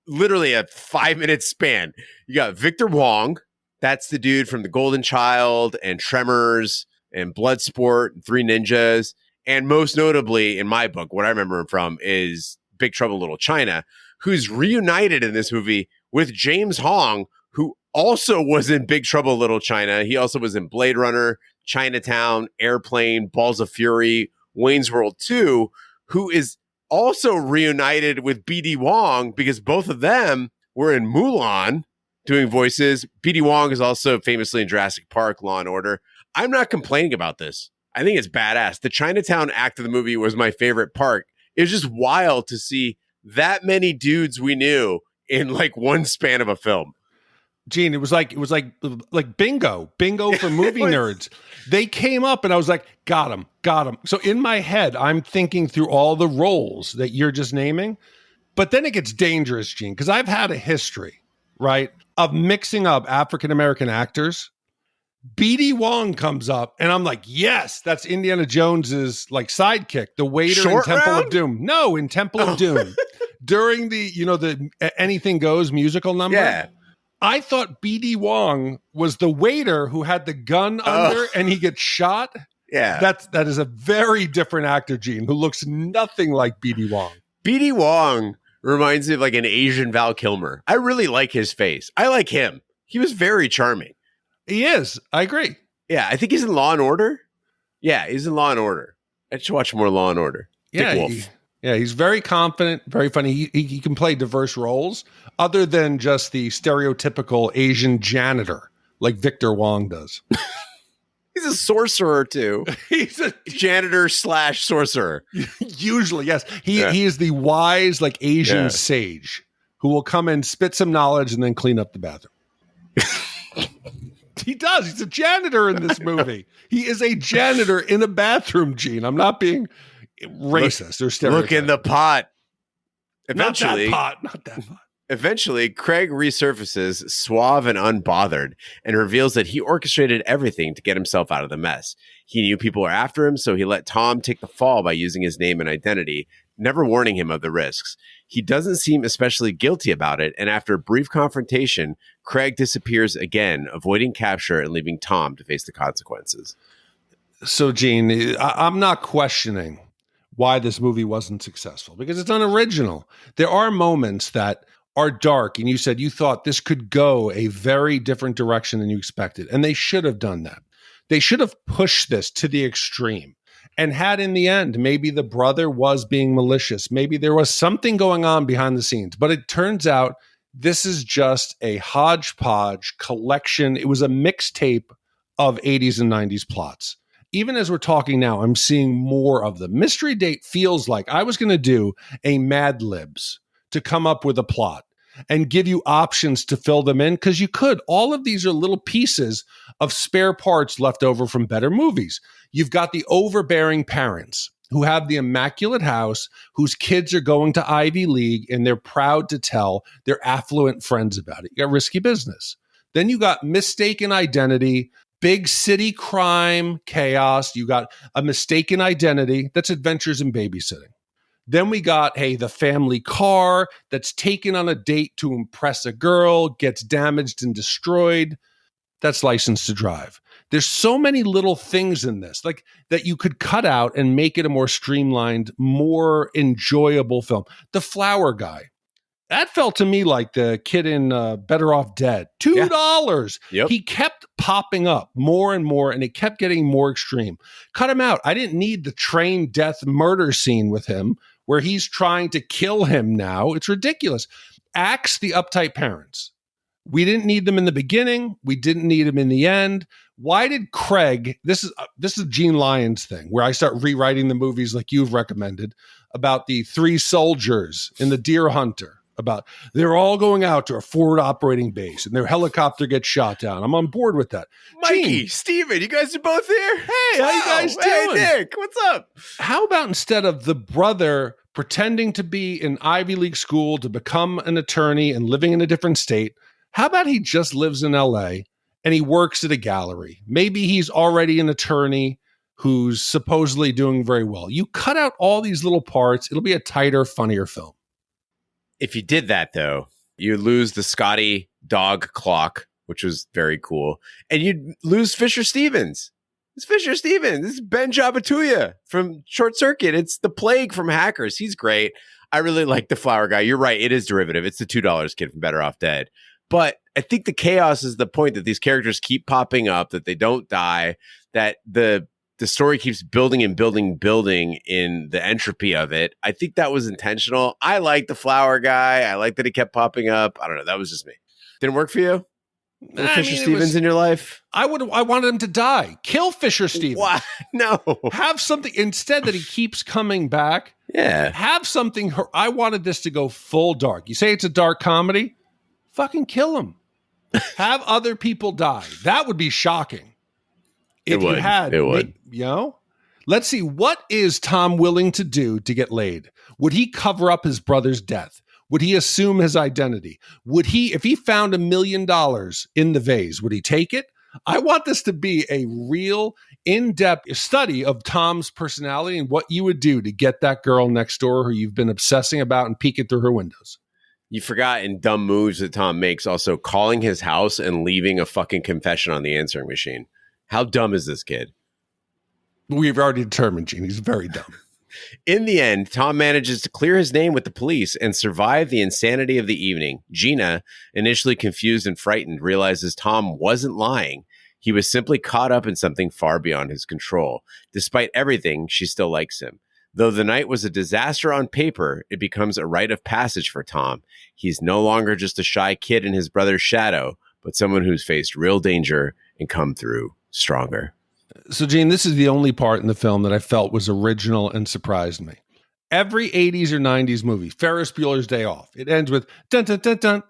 literally a 5-minute span. You got Victor Wong. That's the dude from The Golden Child and Tremors and Bloodsport and Three Ninjas. And most notably, in my book, what I remember him from is Big Trouble in Little China, who's reunited in this movie with James Hong, who also was in Big Trouble in Little China. He also was in Blade Runner, Chinatown, Airplane, Balls of Fury, Wayne's World 2, who is also reunited with B.D. Wong because both of them were in Mulan doing voices. B.D. Wong is also famously in Jurassic Park, Law and Order. I'm not complaining about this. I think it's badass. The Chinatown act of the movie was my favorite part. It was just wild to see that many dudes we knew in like one span of a film. Gene, it was like bingo for movie nerds. They came up and I was like, got him. So in my head, I'm thinking through all the roles that you're just naming, but then it gets dangerous, Gene, because I've had a history, right, of mixing up African-American actors. B.D. Wong comes up and I'm like, yes, that's Indiana Jones's like sidekick, the waiter in Temple of Doom. No, in Temple of Doom. During the, the Anything Goes musical number. Yeah. I thought B.D. Wong was the waiter who had the gun under and he gets shot. Yeah. That is a very different actor, Gene, who looks nothing like B.D. Wong. B.D. Wong reminds me of like an Asian Val Kilmer. I really like his face. I like him. He was very charming. He is. I agree. Yeah, I think he's in Law and Order. Yeah, he's in Law and Order. I should watch more Law and Order. Dick Wolf. He's very confident, very funny. He can play diverse roles other than just the stereotypical Asian janitor like Victor Wong does. He's a sorcerer too. He's a janitor / sorcerer. Usually, yes. He is the wise like Asian sage who will come and spit some knowledge and then clean up the bathroom. He does. He's a janitor in this movie. He is a janitor in a bathroom, Gene. I'm not being racist or stereotypical. Look in the pot. Eventually, not that pot. Eventually, Craig resurfaces, suave and unbothered, and reveals that he orchestrated everything to get himself out of the mess. He knew people were after him, so he let Tom take the fall by using his name and identity, never warning him of the risks. He doesn't seem especially guilty about it, and after a brief confrontation, Craig disappears again, avoiding capture and leaving Tom to face the consequences. So, Gene, I'm not questioning why this movie wasn't successful, because it's unoriginal. There are moments that are dark, and you said you thought this could go a very different direction than you expected, and they should have done that. They should have pushed this to the extreme and had in the end, maybe the brother was being malicious. Maybe there was something going on behind the scenes, but it turns out this is just a hodgepodge collection. It was a mixtape of 80s and 90s plots. Even as we're talking now, I'm seeing more of them. Mystery Date feels like I was going to do a Mad Libs to come up with a plot and give you options to fill them in, because you could. All of these are little pieces of spare parts left over from better movies. You've got the overbearing parents who have the immaculate house, whose kids are going to Ivy League, and they're proud to tell their affluent friends about it. You got Risky Business. Then you got mistaken identity, big city crime, chaos. You got a mistaken identity. That's Adventures in Babysitting. Then we got, hey, the family car that's taken on a date to impress a girl, gets damaged and destroyed. That's License to Drive. There's so many little things in this, like that you could cut out and make it a more streamlined, more enjoyable film. The flower guy. That felt to me like the kid in Better Off Dead. $2. Yep. He kept popping up more and more, and it kept getting more extreme. Cut him out. I didn't need the train death murder scene with him where he's trying to kill him now. It's ridiculous. Axe the uptight parents. We didn't need them in the beginning. We didn't need them in the end. Why did Craig, this is Gene Lyons thing, where I start rewriting the movies like you've recommended about the three soldiers in the Deer Hunter. About they're all going out to a forward operating base and their helicopter gets shot down. I'm on board with that. Mikey, Gene, Steven, you guys are both here? Hey, how you guys Hey, doing? Nick, what's up? How about instead of the brother pretending to be in Ivy League school to become an attorney and living in a different state, how about he just lives in LA and he works at a gallery? Maybe he's already an attorney who's supposedly doing very well. You cut out all these little parts, it'll be a tighter, funnier film. If you did that, though, you lose the Scotty dog clock, which was very cool, and you'd lose Fisher Stevens. It's Fisher Stevens. This is Ben Jabatuya from Short Circuit. It's the Plague from Hackers. He's great. I really like the flower guy. You're right. It is derivative. It's the $2 kid from Better Off Dead. But I think the chaos is the point that these characters keep popping up, that they don't die, that the story keeps building and building in the entropy of it. I think that was intentional. I like the flower guy. I like that he kept popping up. I don't know. That was just me. Didn't work for you? No Fisher Stevens in your life? I wanted him to die. Kill Fisher Stevens. Why? No. Have something instead that he keeps coming back. Yeah. Have something. I wanted this to go full dark. You say it's a dark comedy? Fucking kill him. Have other people die. That would be shocking. If you had, it would. You know? Let's see. What is Tom willing to do to get laid? Would he cover up his brother's death? Would he assume his identity? Would he, if he found $1 million in the vase, would he take it? I want this to be a real in-depth study of Tom's personality and what you would do to get that girl next door who you've been obsessing about and peeking through her windows. You forgot in dumb moves that Tom makes also calling his house and leaving a fucking confession on the answering machine. How dumb is this kid? We've already determined, Gene, he's very dumb. In the end, Tom manages to clear his name with the police and survive the insanity of the evening. Geena, initially confused and frightened, realizes Tom wasn't lying. He was simply caught up in something far beyond his control. Despite everything, she still likes him. Though the night was a disaster on paper, it becomes a rite of passage for Tom. He's no longer just a shy kid in his brother's shadow, but someone who's faced real danger and come through stronger. So, Gene, this is the only part in the film that I felt was original and surprised me. Every 80s or 90s movie, Ferris Bueller's Day Off, it ends with dun dun dun dun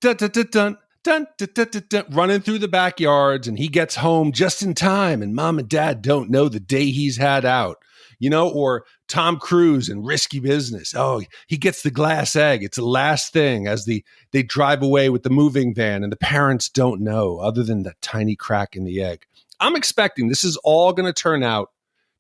dun dun dun dun dun dun dun dun dun, running through the backyards, and he gets home just in time, and mom and dad don't know the day he's had out. You know, or Tom Cruise in Risky Business. Oh, he gets the glass egg. It's the last thing as they drive away with the moving van, and the parents don't know other than that tiny crack in the egg. I'm expecting this is all going to turn out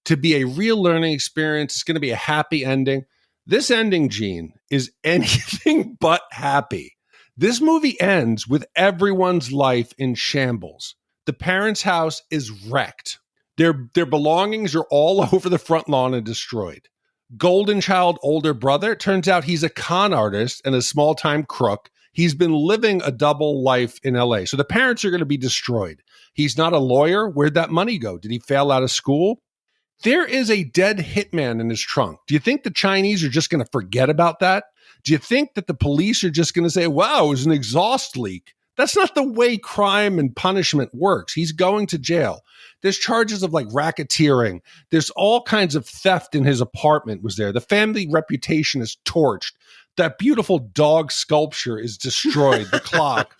to be a real learning experience. It's going to be a happy ending. This ending, Gene, is anything but happy. This movie ends with everyone's life in shambles. The parents' house is wrecked. Their belongings are all over the front lawn and destroyed. Golden child older brother, turns out he's a con artist and a small-time crook. He's been living a double life in LA. So the parents are going to be destroyed. He's not a lawyer. Where'd that money go? Did he fail out of school? There is a dead hitman in his trunk. Do you think the Chinese are just going to forget about that? Do you think that the police are just going to say, wow, it was an exhaust leak? That's not the way crime and punishment works. He's going to jail. There's charges of like racketeering. There's all kinds of theft in his apartment was there. The family reputation is torched. That beautiful dog sculpture is destroyed, the clock.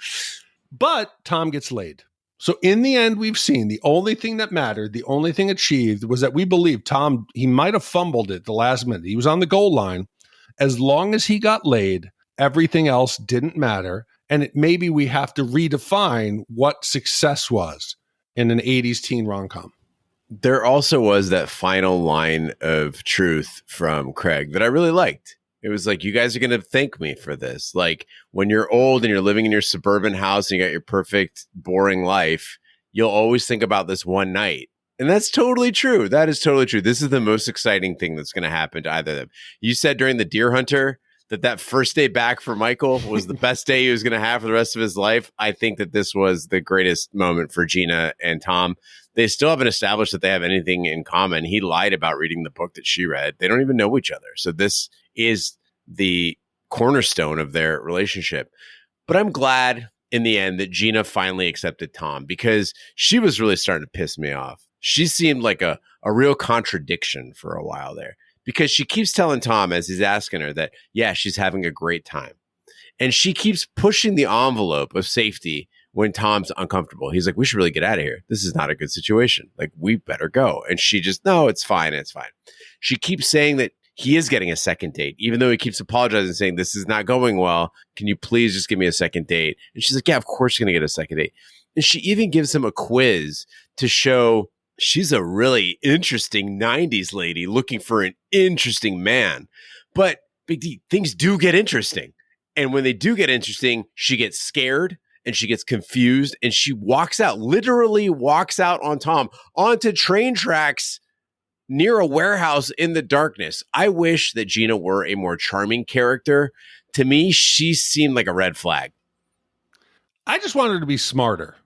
But Tom gets laid. So in the end, we've seen the only thing that mattered, the only thing achieved was that we believe Tom, he might have fumbled it the last minute. He was on the goal line. As long as he got laid, everything else didn't matter. And maybe we have to redefine what success was in an 80s teen rom-com. There also was that final line of truth from Craig that I really liked. It was like, you guys are going to thank me for this. Like, when you're old and you're living in your suburban house and you got your perfect, boring life, you'll always think about this one night. And that's totally true. That is totally true. This is the most exciting thing that's going to happen to either of them. You said during the Deer Hunter that first day back for Michael was the best day he was going to have for the rest of his life. I think that this was the greatest moment for Geena and Tom. They still haven't established that they have anything in common. He lied about reading the book that she read. They don't even know each other. So this is the cornerstone of their relationship. But I'm glad in the end that Geena finally accepted Tom, because she was really starting to piss me off. She seemed like a real contradiction for a while there, because she keeps telling Tom, as he's asking her, that, yeah, she's having a great time. And she keeps pushing the envelope of safety when Tom's uncomfortable. He's like, we should really get out of here. This is not a good situation. Like, we better go. And she just, no, it's fine. It's fine. She keeps saying that he is getting a second date, even though he keeps apologizing, saying, this is not going well. Can you please just give me a second date? And she's like, yeah, of course you're going to get a second date. And she even gives him a quiz to show she's a really interesting 90s lady looking for an interesting man. But Big D, things do get interesting. And when they do get interesting, she gets scared and she gets confused and she walks out, literally walks out on Tom onto train tracks near a warehouse in the darkness. I wish that Geena were a more charming character. To me, she seemed like a red flag. I just wanted her to be smarter,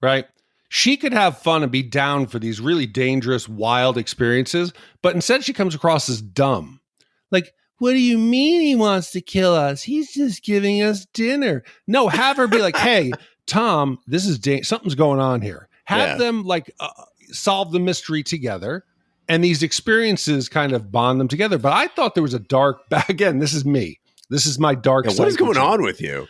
right? She could have fun and be down for these really dangerous, wild experiences, but instead she comes across as dumb. Like, what do you mean he wants to kill us? He's just giving us dinner. No, have her be like, hey, Tom, this is something's going on here. Have them solve the mystery together, and these experiences kind of bond them together. But I thought there was a dark, again, this is me. This is my dark side. What is going on with you?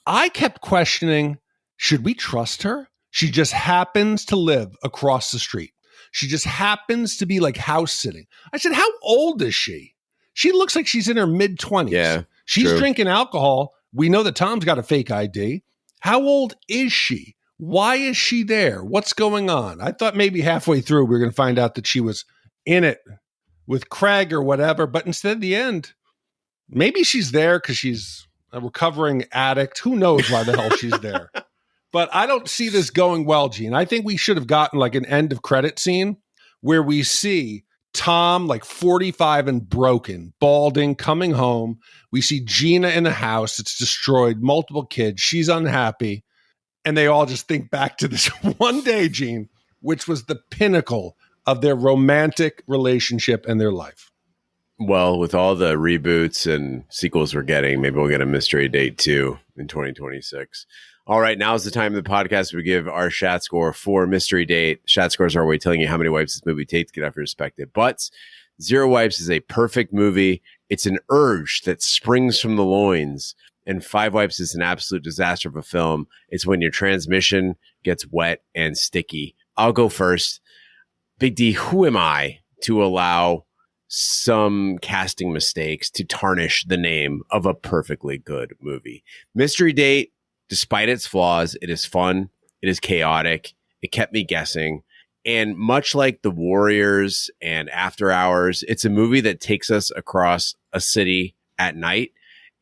I kept questioning, should we trust her? She just happens to live across the street. She just happens to be like house sitting. I said, how old is she? She looks like she's in her mid-20s. Yeah, she's true. Drinking alcohol. We know that Tom's got a fake ID. How old is she? Why is she there? What's going on? I thought maybe halfway through we were going to find out that she was in it with Craig or whatever. But instead, at the end, maybe she's there because she's a recovering addict. Who knows why the hell she's there? But I don't see this going well, Gene. I think we should have gotten like an end of credit scene where we see Tom, like 45 and broken, balding, coming home. We see Geena in the house. It's destroyed, multiple kids. She's unhappy. And they all just think back to this one day, Gene, which was the pinnacle of their romantic relationship and their life. Well, with all the reboots and sequels we're getting, maybe we'll get a mystery date too in 2026. All right, now is the time of the podcast we give our Shat score for Mystery Date. Shat scores are our way of telling you how many wipes this movie takes to get off your respective butts. 0 wipes is a perfect movie. It's an urge that springs from the loins. And 5 wipes is an absolute disaster of a film. It's when your transmission gets wet and sticky. I'll go first. Big D, who am I to allow some casting mistakes to tarnish the name of a perfectly good movie? Mystery Date, despite its flaws, it is fun. It is chaotic. It kept me guessing. And much like The Warriors and After Hours, it's a movie that takes us across a city at night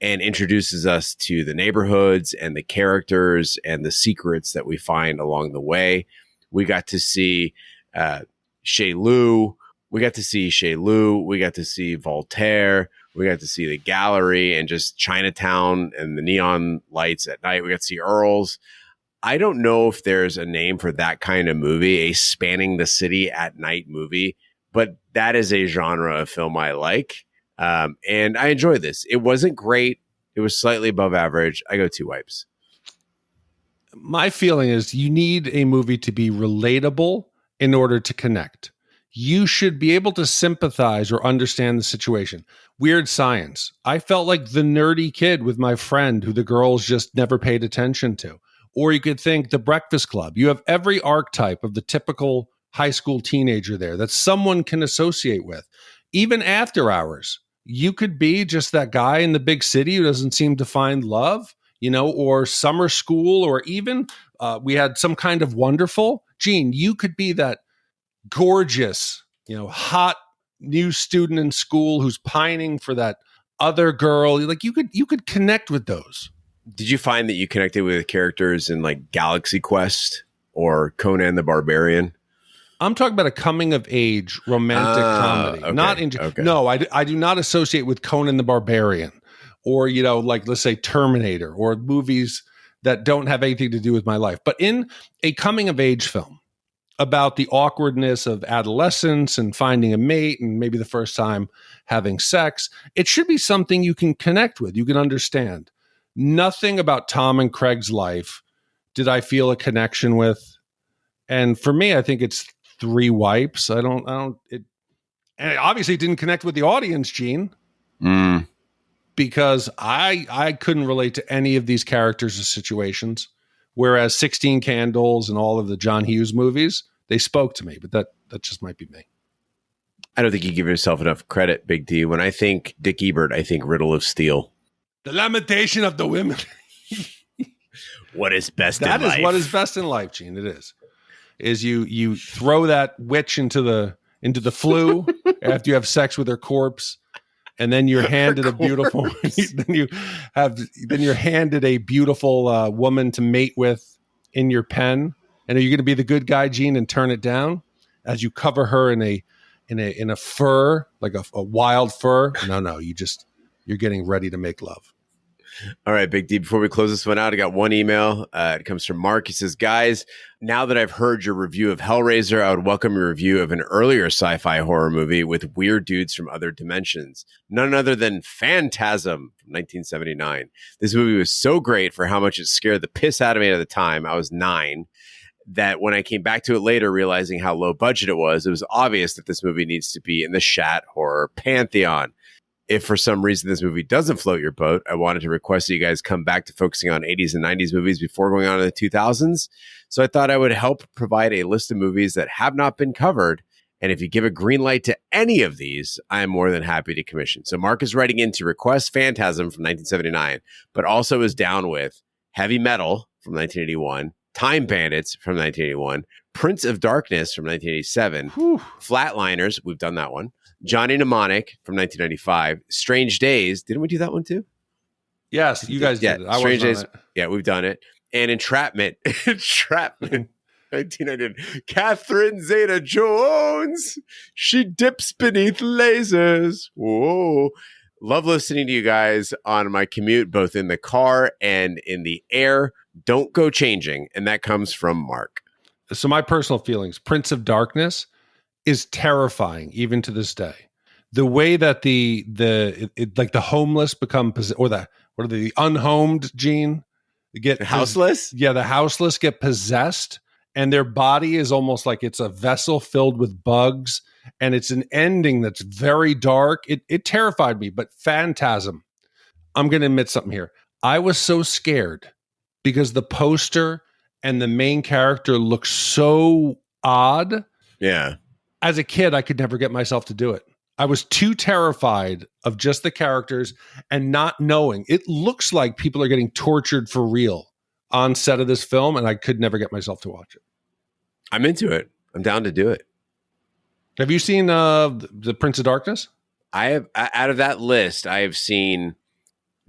and introduces us to the neighborhoods and the characters and the secrets that we find along the way. We got to see Shea Lu. We got to see Shea Lu. We got to see Voltaire. We got to see the gallery and just Chinatown and the neon lights at night. We got to see Earl's. I don't know if there's a name for that kind of movie, a spanning the city at night movie, but that is a genre of film I like. And I enjoy this. It wasn't great. It was slightly above average. I go 2 wipes. My feeling is you need a movie to be relatable in order to connect. You should be able to sympathize or understand the situation. Weird Science. I felt like the nerdy kid with my friend who the girls just never paid attention to. Or you could think The Breakfast Club. You have every archetype of the typical high school teenager there that someone can associate with. Even After Hours. You could be just that guy in the big city who doesn't seem to find love, or Summer School, or even we had Some Kind of Wonderful. Gene, you could be that gorgeous, hot new student in school who's pining for that other girl. Like you could connect with those. Did you find that you connected with characters in like Galaxy Quest or Conan the Barbarian? I'm talking about a coming of age romantic comedy. Okay, Not No, I do not associate with Conan the Barbarian or, like let's say Terminator or movies that don't have anything to do with my life. But in a coming of age film about the awkwardness of adolescence and finding a mate and maybe the first time having sex, it should be something you can connect with, you can understand. Nothing about Tom and Craig's life did I feel a connection with. And for me, I think it's 3 wipes. And it obviously didn't connect with the audience, Gene. Because I couldn't relate to any of these characters or situations. Whereas 16 Candles and all of the John Hughes movies, they spoke to me, but that just might be me. I don't think you give yourself enough credit, Big D. When I think Dick Ebert, I think Riddle of Steel. The lamentation of the women. What is best in life? That is what is best in life, Gene. It is you throw that witch into the flue after you have sex with her corpse, and then you're handed a beautiful then you're handed a beautiful woman to mate with in your pen. And are you going to be the good guy, Gene, and turn it down as you cover her in a fur, like a wild fur? No, you're getting ready to make love. All right, Big D, before we close this one out, I got one email. It comes from Mark. He says, guys, now that I've heard your review of Hellraiser, I would welcome your review of an earlier sci-fi horror movie with weird dudes from other dimensions. None other than Phantasm from 1979. This movie was so great for how much it scared the piss out of me at the time. I was 9. That when I came back to it later, realizing how low budget it was obvious that this movie needs to be in the Shat horror pantheon. If for some reason this movie doesn't float your boat, I wanted to request that you guys come back to focusing on 80s and 90s movies before going on to the 2000s. So I thought I would help provide a list of movies that have not been covered. And if you give a green light to any of these, I am more than happy to commission. So Mark is writing in to request Phantasm from 1979, but also is down with Heavy Metal from 1981, Time Bandits from 1981, Prince of Darkness from 1987, Flatliners, we've done that one, Johnny Mnemonic from 1995, Strange Days. Didn't we do that one too? Yes, you guys did it. Strange Days. Yeah, we've done it. And Entrapment. 1990. Catherine Zeta-Jones. She dips beneath lasers. Whoa. Love listening to you guys on my commute, both in the car and in the air. Don't go changing. And that comes from Mark. So my personal feelings, Prince of Darkness is terrifying even to this day. The way that the homeless become or the unhomed, Gene, get houseless. The houseless get possessed, and their body is almost like it's a vessel filled with bugs, and it's an ending that's very dark. It terrified me. But Phantasm, I'm going to admit something here. I was so scared because the poster and the main character look so odd. Yeah. As a kid, I could never get myself to do it. I was too terrified of just the characters and not knowing. It looks like people are getting tortured for real on set of this film, and I could never get myself to watch it. I'm into it. I'm down to do it. Have you seen the Prince of Darkness? I have. Out of that list, I've seen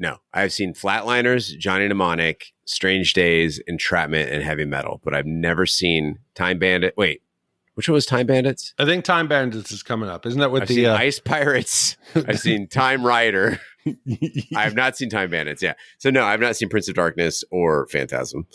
Flatliners, Johnny Mnemonic, Strange Days, Entrapment, and Heavy Metal, but I've never seen Time Bandit. Wait. Which one was Time Bandits? I think Time Bandits is coming up. Isn't that with I've seen Ice Pirates? I've seen Time Rider. I have not seen Time Bandits. Yeah. So no, I've not seen Prince of Darkness or Phantasm.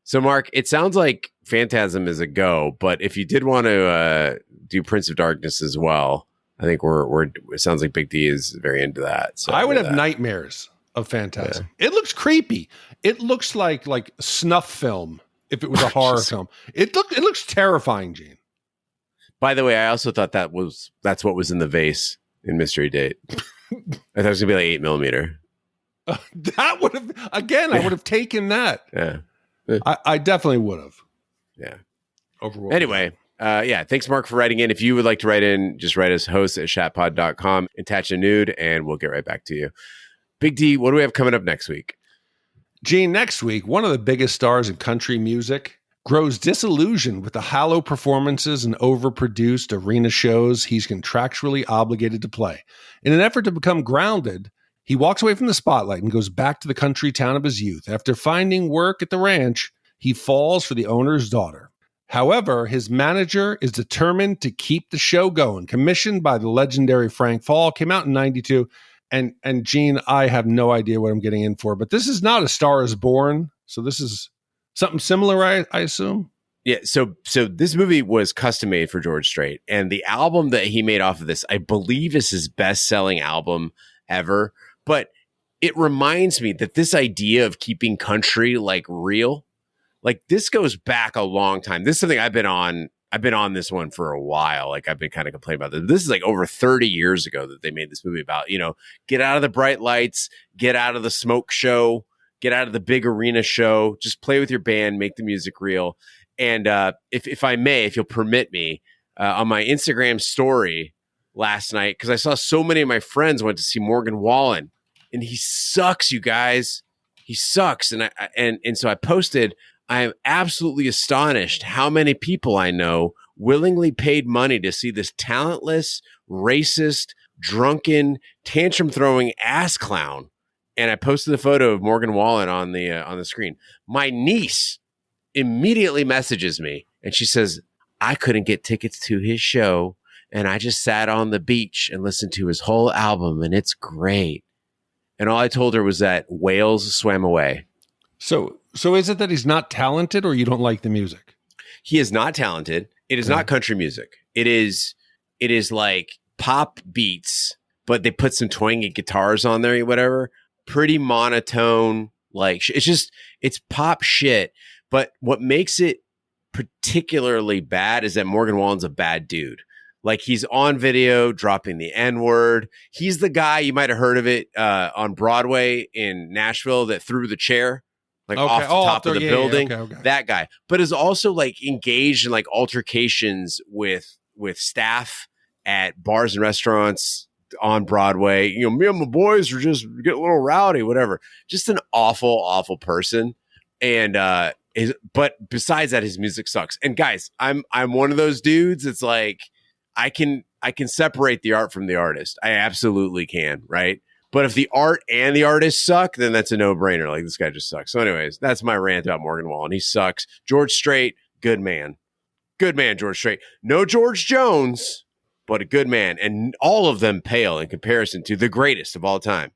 So Mark, it sounds like Phantasm is a go, but if you did want to do Prince of Darkness as well, I think it sounds like Big D is very into that. So I would have nightmares of Phantasm. Yeah. It looks creepy. It looks like snuff film. If it was a horror film, it looks terrifying, Gene. By the way, I also thought that's what was in the vase in Mystery Date. I thought it was gonna be like 8mm. That would have I would have taken that. Yeah, I definitely would have. Yeah. Overall. Anyway, thanks, Mark, for writing in. If you would like to write in, just write us host@shatpod.com, attach a nude, and we'll get right back to you. Big D, what do we have coming up next week? Gene, next week, one of the biggest stars in country music grows disillusioned with the hollow performances and overproduced arena shows he's contractually obligated to play. In an effort to become grounded, he walks away from the spotlight and goes back to the country town of his youth. After finding work at the ranch, he falls for the owner's daughter. However, his manager is determined to keep the show going. Commissioned by the legendary Frank Fall, came out in 92. And Gene, I have no idea what I'm getting in for, but this is not A Star is Born. So this is something similar, I assume? Yeah, so this movie was custom made for George Strait, and the album that he made off of this, I believe, is his best-selling album ever. But it reminds me that this idea of keeping country like real, like this goes back a long time. This is something I've been on this one for a while. Like I've been kind of complaining about this. This is like over 30 years ago that they made this movie about, get out of the bright lights, get out of the smoke show, get out of the big arena show, just play with your band, make the music real. And if I may, if you'll permit me, on my Instagram story last night, because I saw so many of my friends went to see Morgan Wallen, and he sucks, you guys. He sucks. And so I posted, I am absolutely astonished how many people I know willingly paid money to see this talentless, racist, drunken, tantrum-throwing ass clown. And I posted a photo of Morgan Wallen on the screen. My niece immediately messages me, and she says, I couldn't get tickets to his show, and I just sat on the beach and listened to his whole album, and it's great. And all I told her was that whales swam away. So is it that he's not talented, or you don't like the music? He is not talented. It is not country music. It is like pop beats, but they put some twangy guitars on there or whatever. Pretty monotone. Like it's pop shit. But what makes it particularly bad is that Morgan Wallen's a bad dude. Like he's on video dropping the N-word. He's the guy, you might have heard of it, on Broadway in Nashville that threw the chair off the top of the building. Okay. That guy. But is also like engaged in like altercations with staff at bars and restaurants on Broadway. Me and my boys are just getting a little rowdy, whatever. Just an awful, awful person. And but besides that, his music sucks. And guys, I'm one of those dudes. It's like I can separate the art from the artist. I absolutely can, right? But if the art and the artist suck, then that's a no-brainer. Like, this guy just sucks. So anyways, that's my rant about Morgan Wallen. He sucks. George Strait, good man. Good man, George Strait. No George Jones, but a good man. And all of them pale in comparison to the greatest of all time,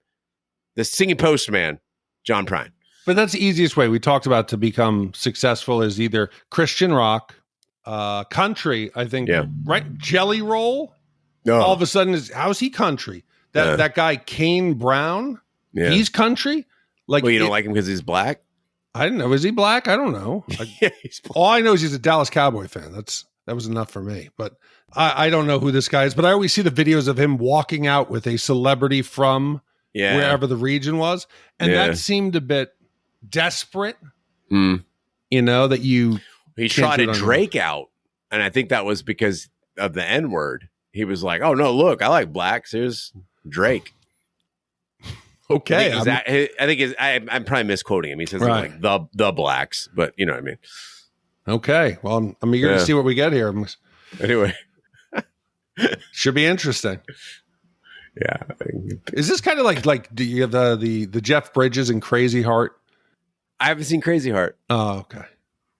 the singing postman, John Prine. But that's the easiest way. We talked about to become successful is either Christian rock, country, I think, right? Jelly Roll. No. All of a sudden, how's he country? That guy, Kane Brown, he's country? Like, well, you don't like him because he's black? I don't know. Is he black? I don't know. All I know is he's a Dallas Cowboy fan. That was enough for me. But I don't know who this guy is. But I always see the videos of him walking out with a celebrity from wherever the region was. And that seemed a bit desperate, that you... He trotted Drake out. And I think that was because of the N-word. He was like, oh, no, look, I like blacks. Here's Drake. Okay. I'm probably misquoting him. He says like the blacks, but you know what I mean. Okay. Well, I'm eager to see what we get here. Anyway. Should be interesting. Yeah. Is this kind of like do you have the Jeff Bridges and Crazy Heart? I haven't seen Crazy Heart. Oh, okay.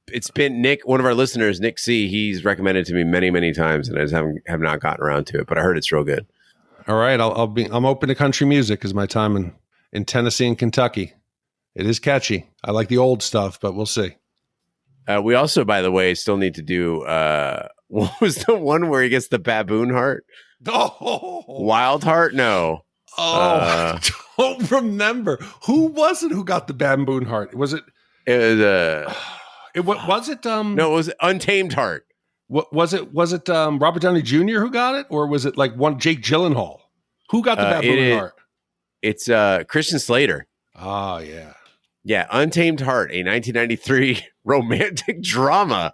It's been Nick, one of our listeners, Nick C. He's recommended it to me many, many times, and I just have not gotten around to it. But I heard it's real good. All right, I'm open to country music because my time in Tennessee and Kentucky. It is catchy. I like the old stuff, but we'll see. We also, by the way, still need to do what was the one where he gets the baboon heart? Oh, Wild Heart? No. I don't remember. Who was it who got the baboon heart? Was it? It was was it? No, it was Untamed Heart. What was it? Was it Robert Downey Jr. who got it, or was it like one Jake Gyllenhaal? Who got the baboon heart? It's Christian Slater. Oh yeah, yeah. Untamed Heart, a 1993 romantic drama.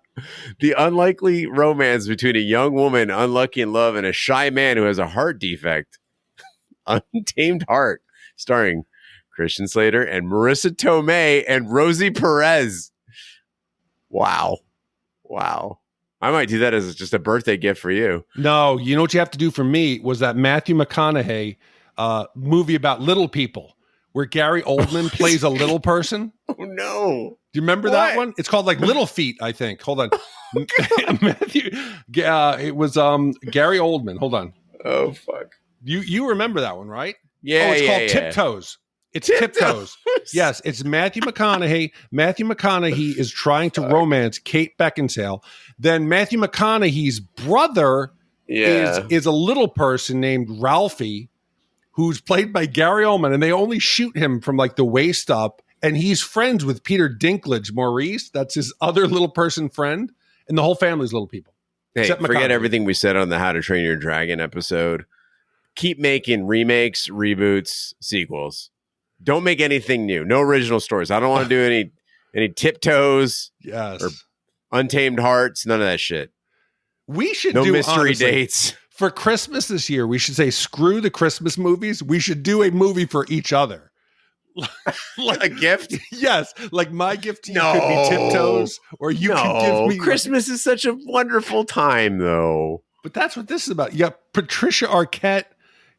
The unlikely romance between a young woman unlucky in love and a shy man who has a heart defect. Untamed Heart, starring Christian Slater and Marissa Tomei and Rosie Perez. Wow. I might do that as just a birthday gift for you. No, you know what you have to do for me was that Matthew McConaughey movie about little people where Gary Oldman plays a little person. Oh, no. Do you remember that one? It's called like Little Feet, I think. Hold on. Matthew, it was Gary Oldman. Hold on. Oh, fuck. You remember that one, right? Yeah, it's called yeah. Tiptoes. It's Tiptoes. Yes, it's Matthew McConaughey. Matthew McConaughey is trying to romance Kate Beckinsale. Then Matthew McConaughey's brother is a little person named Ralphie, who's played by Gary Oldman, and they only shoot him from like the waist up. And he's friends with Peter Dinklage, Maurice. That's his other little person friend, and the whole family's little people. Hey, forget everything we said on the How to Train Your Dragon episode. Keep making remakes, reboots, sequels. Don't make anything new. No original stories. I don't want to do any Tiptoes, or Untamed Hearts. None of that shit. We should no do mystery dates for Christmas this year. We should say screw the Christmas movies. We should do a movie for each other. Like a gift? Yes. Like my gift to you could be Tiptoes, or you could give me. Christmas is such a wonderful time, though. But that's what this is about. You got Patricia Arquette.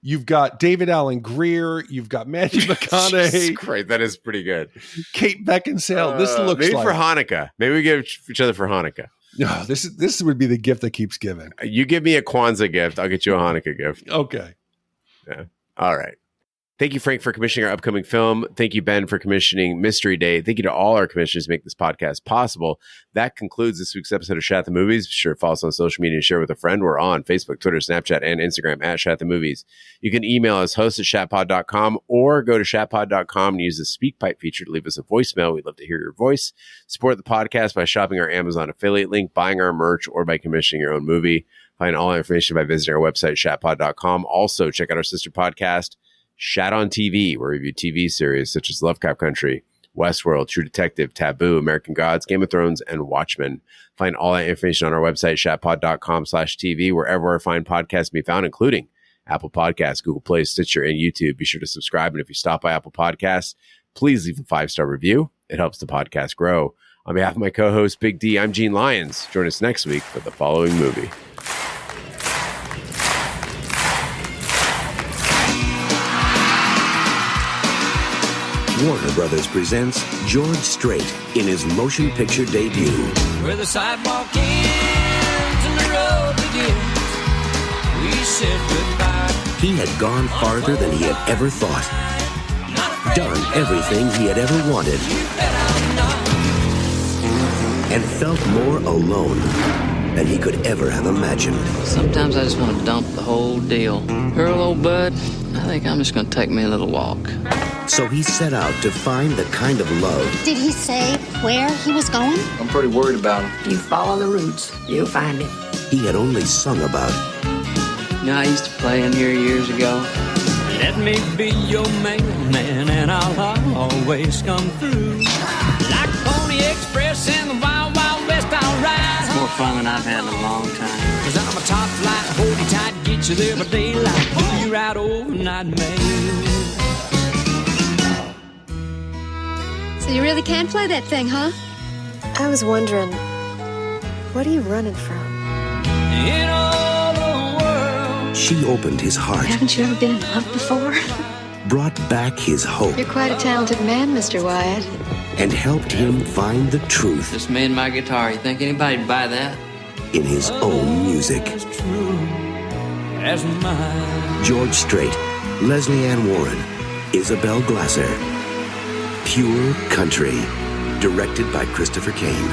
You've got David Alan Grier. You've got Matthew McConaughey. Great. That is pretty good. Kate Beckinsale. This looks maybe like for Hanukkah. Maybe we give each other for Hanukkah. No, this would be the gift that keeps giving. You give me a Kwanzaa gift. I'll get you a Hanukkah gift. Okay. Yeah. All right. Thank you, Frank, for commissioning our upcoming film. Thank you, Ben, for commissioning Mystery Day. Thank you to all our commissioners to make this podcast possible. That concludes this week's episode of Shat the Movies. Be sure to follow us on social media and share with a friend. We're on Facebook, Twitter, Snapchat, and Instagram at Shat the Movies. You can email us, host@shatpod.com, or go to shatpod.com and use the SpeakPipe feature to leave us a voicemail. We'd love to hear your voice. Support the podcast by shopping our Amazon affiliate link, buying our merch, or by commissioning your own movie. Find all our information by visiting our website, shatpod.com. Also, check out our sister podcast, Shat on TV, where we review TV series such as Lovecraft Country, Westworld, True Detective, Taboo, American Gods, Game of Thrones, and Watchmen. Find all that information on our website, shatpod.com/TV, wherever our fine podcasts can be found, including Apple Podcasts, Google Play, Stitcher, and YouTube. Be sure to subscribe. And if you stop by Apple Podcasts, please leave a 5-star review. It helps the podcast grow. On behalf of my co-host, Big D, I'm Gene Lyons. Join us next week for the following movie. Warner Brothers presents George Strait in his motion picture debut. Where the sidewalk ends and the road begins, we said goodbye. He had gone farther than he had ever thought, done everything he had ever wanted, and felt more alone than he could ever have imagined. Sometimes I just want to dump the whole deal. Earl, old bud, I think I'm just going to take me a little walk. So he set out to find the kind of love. Did he say where he was going? I'm pretty worried about him. You follow the roots, you'll find it. He had only sung about. You know, I used to play in here years ago. Let me be your mailman and I'll always come through. Like Pony Express in the Wild Wild West, I'll ride. It's more fun than I've had in a long time. 'Cause I'm a top flight, hold you tight, get you there by daylight, do you right overnight mail. So you really can play that thing, huh? I was wondering, what are you running from? In all the world. She opened his heart. Haven't you ever been in love before? Brought back his hope. You're quite a talented man, Mr. Wyatt. And helped him find the truth. Just me and my guitar. You think anybody'd buy that? In his own music. As true as mine. George Strait, Leslie Ann Warren, Isabel Glasser. Pure Country. Directed by Christopher Kane.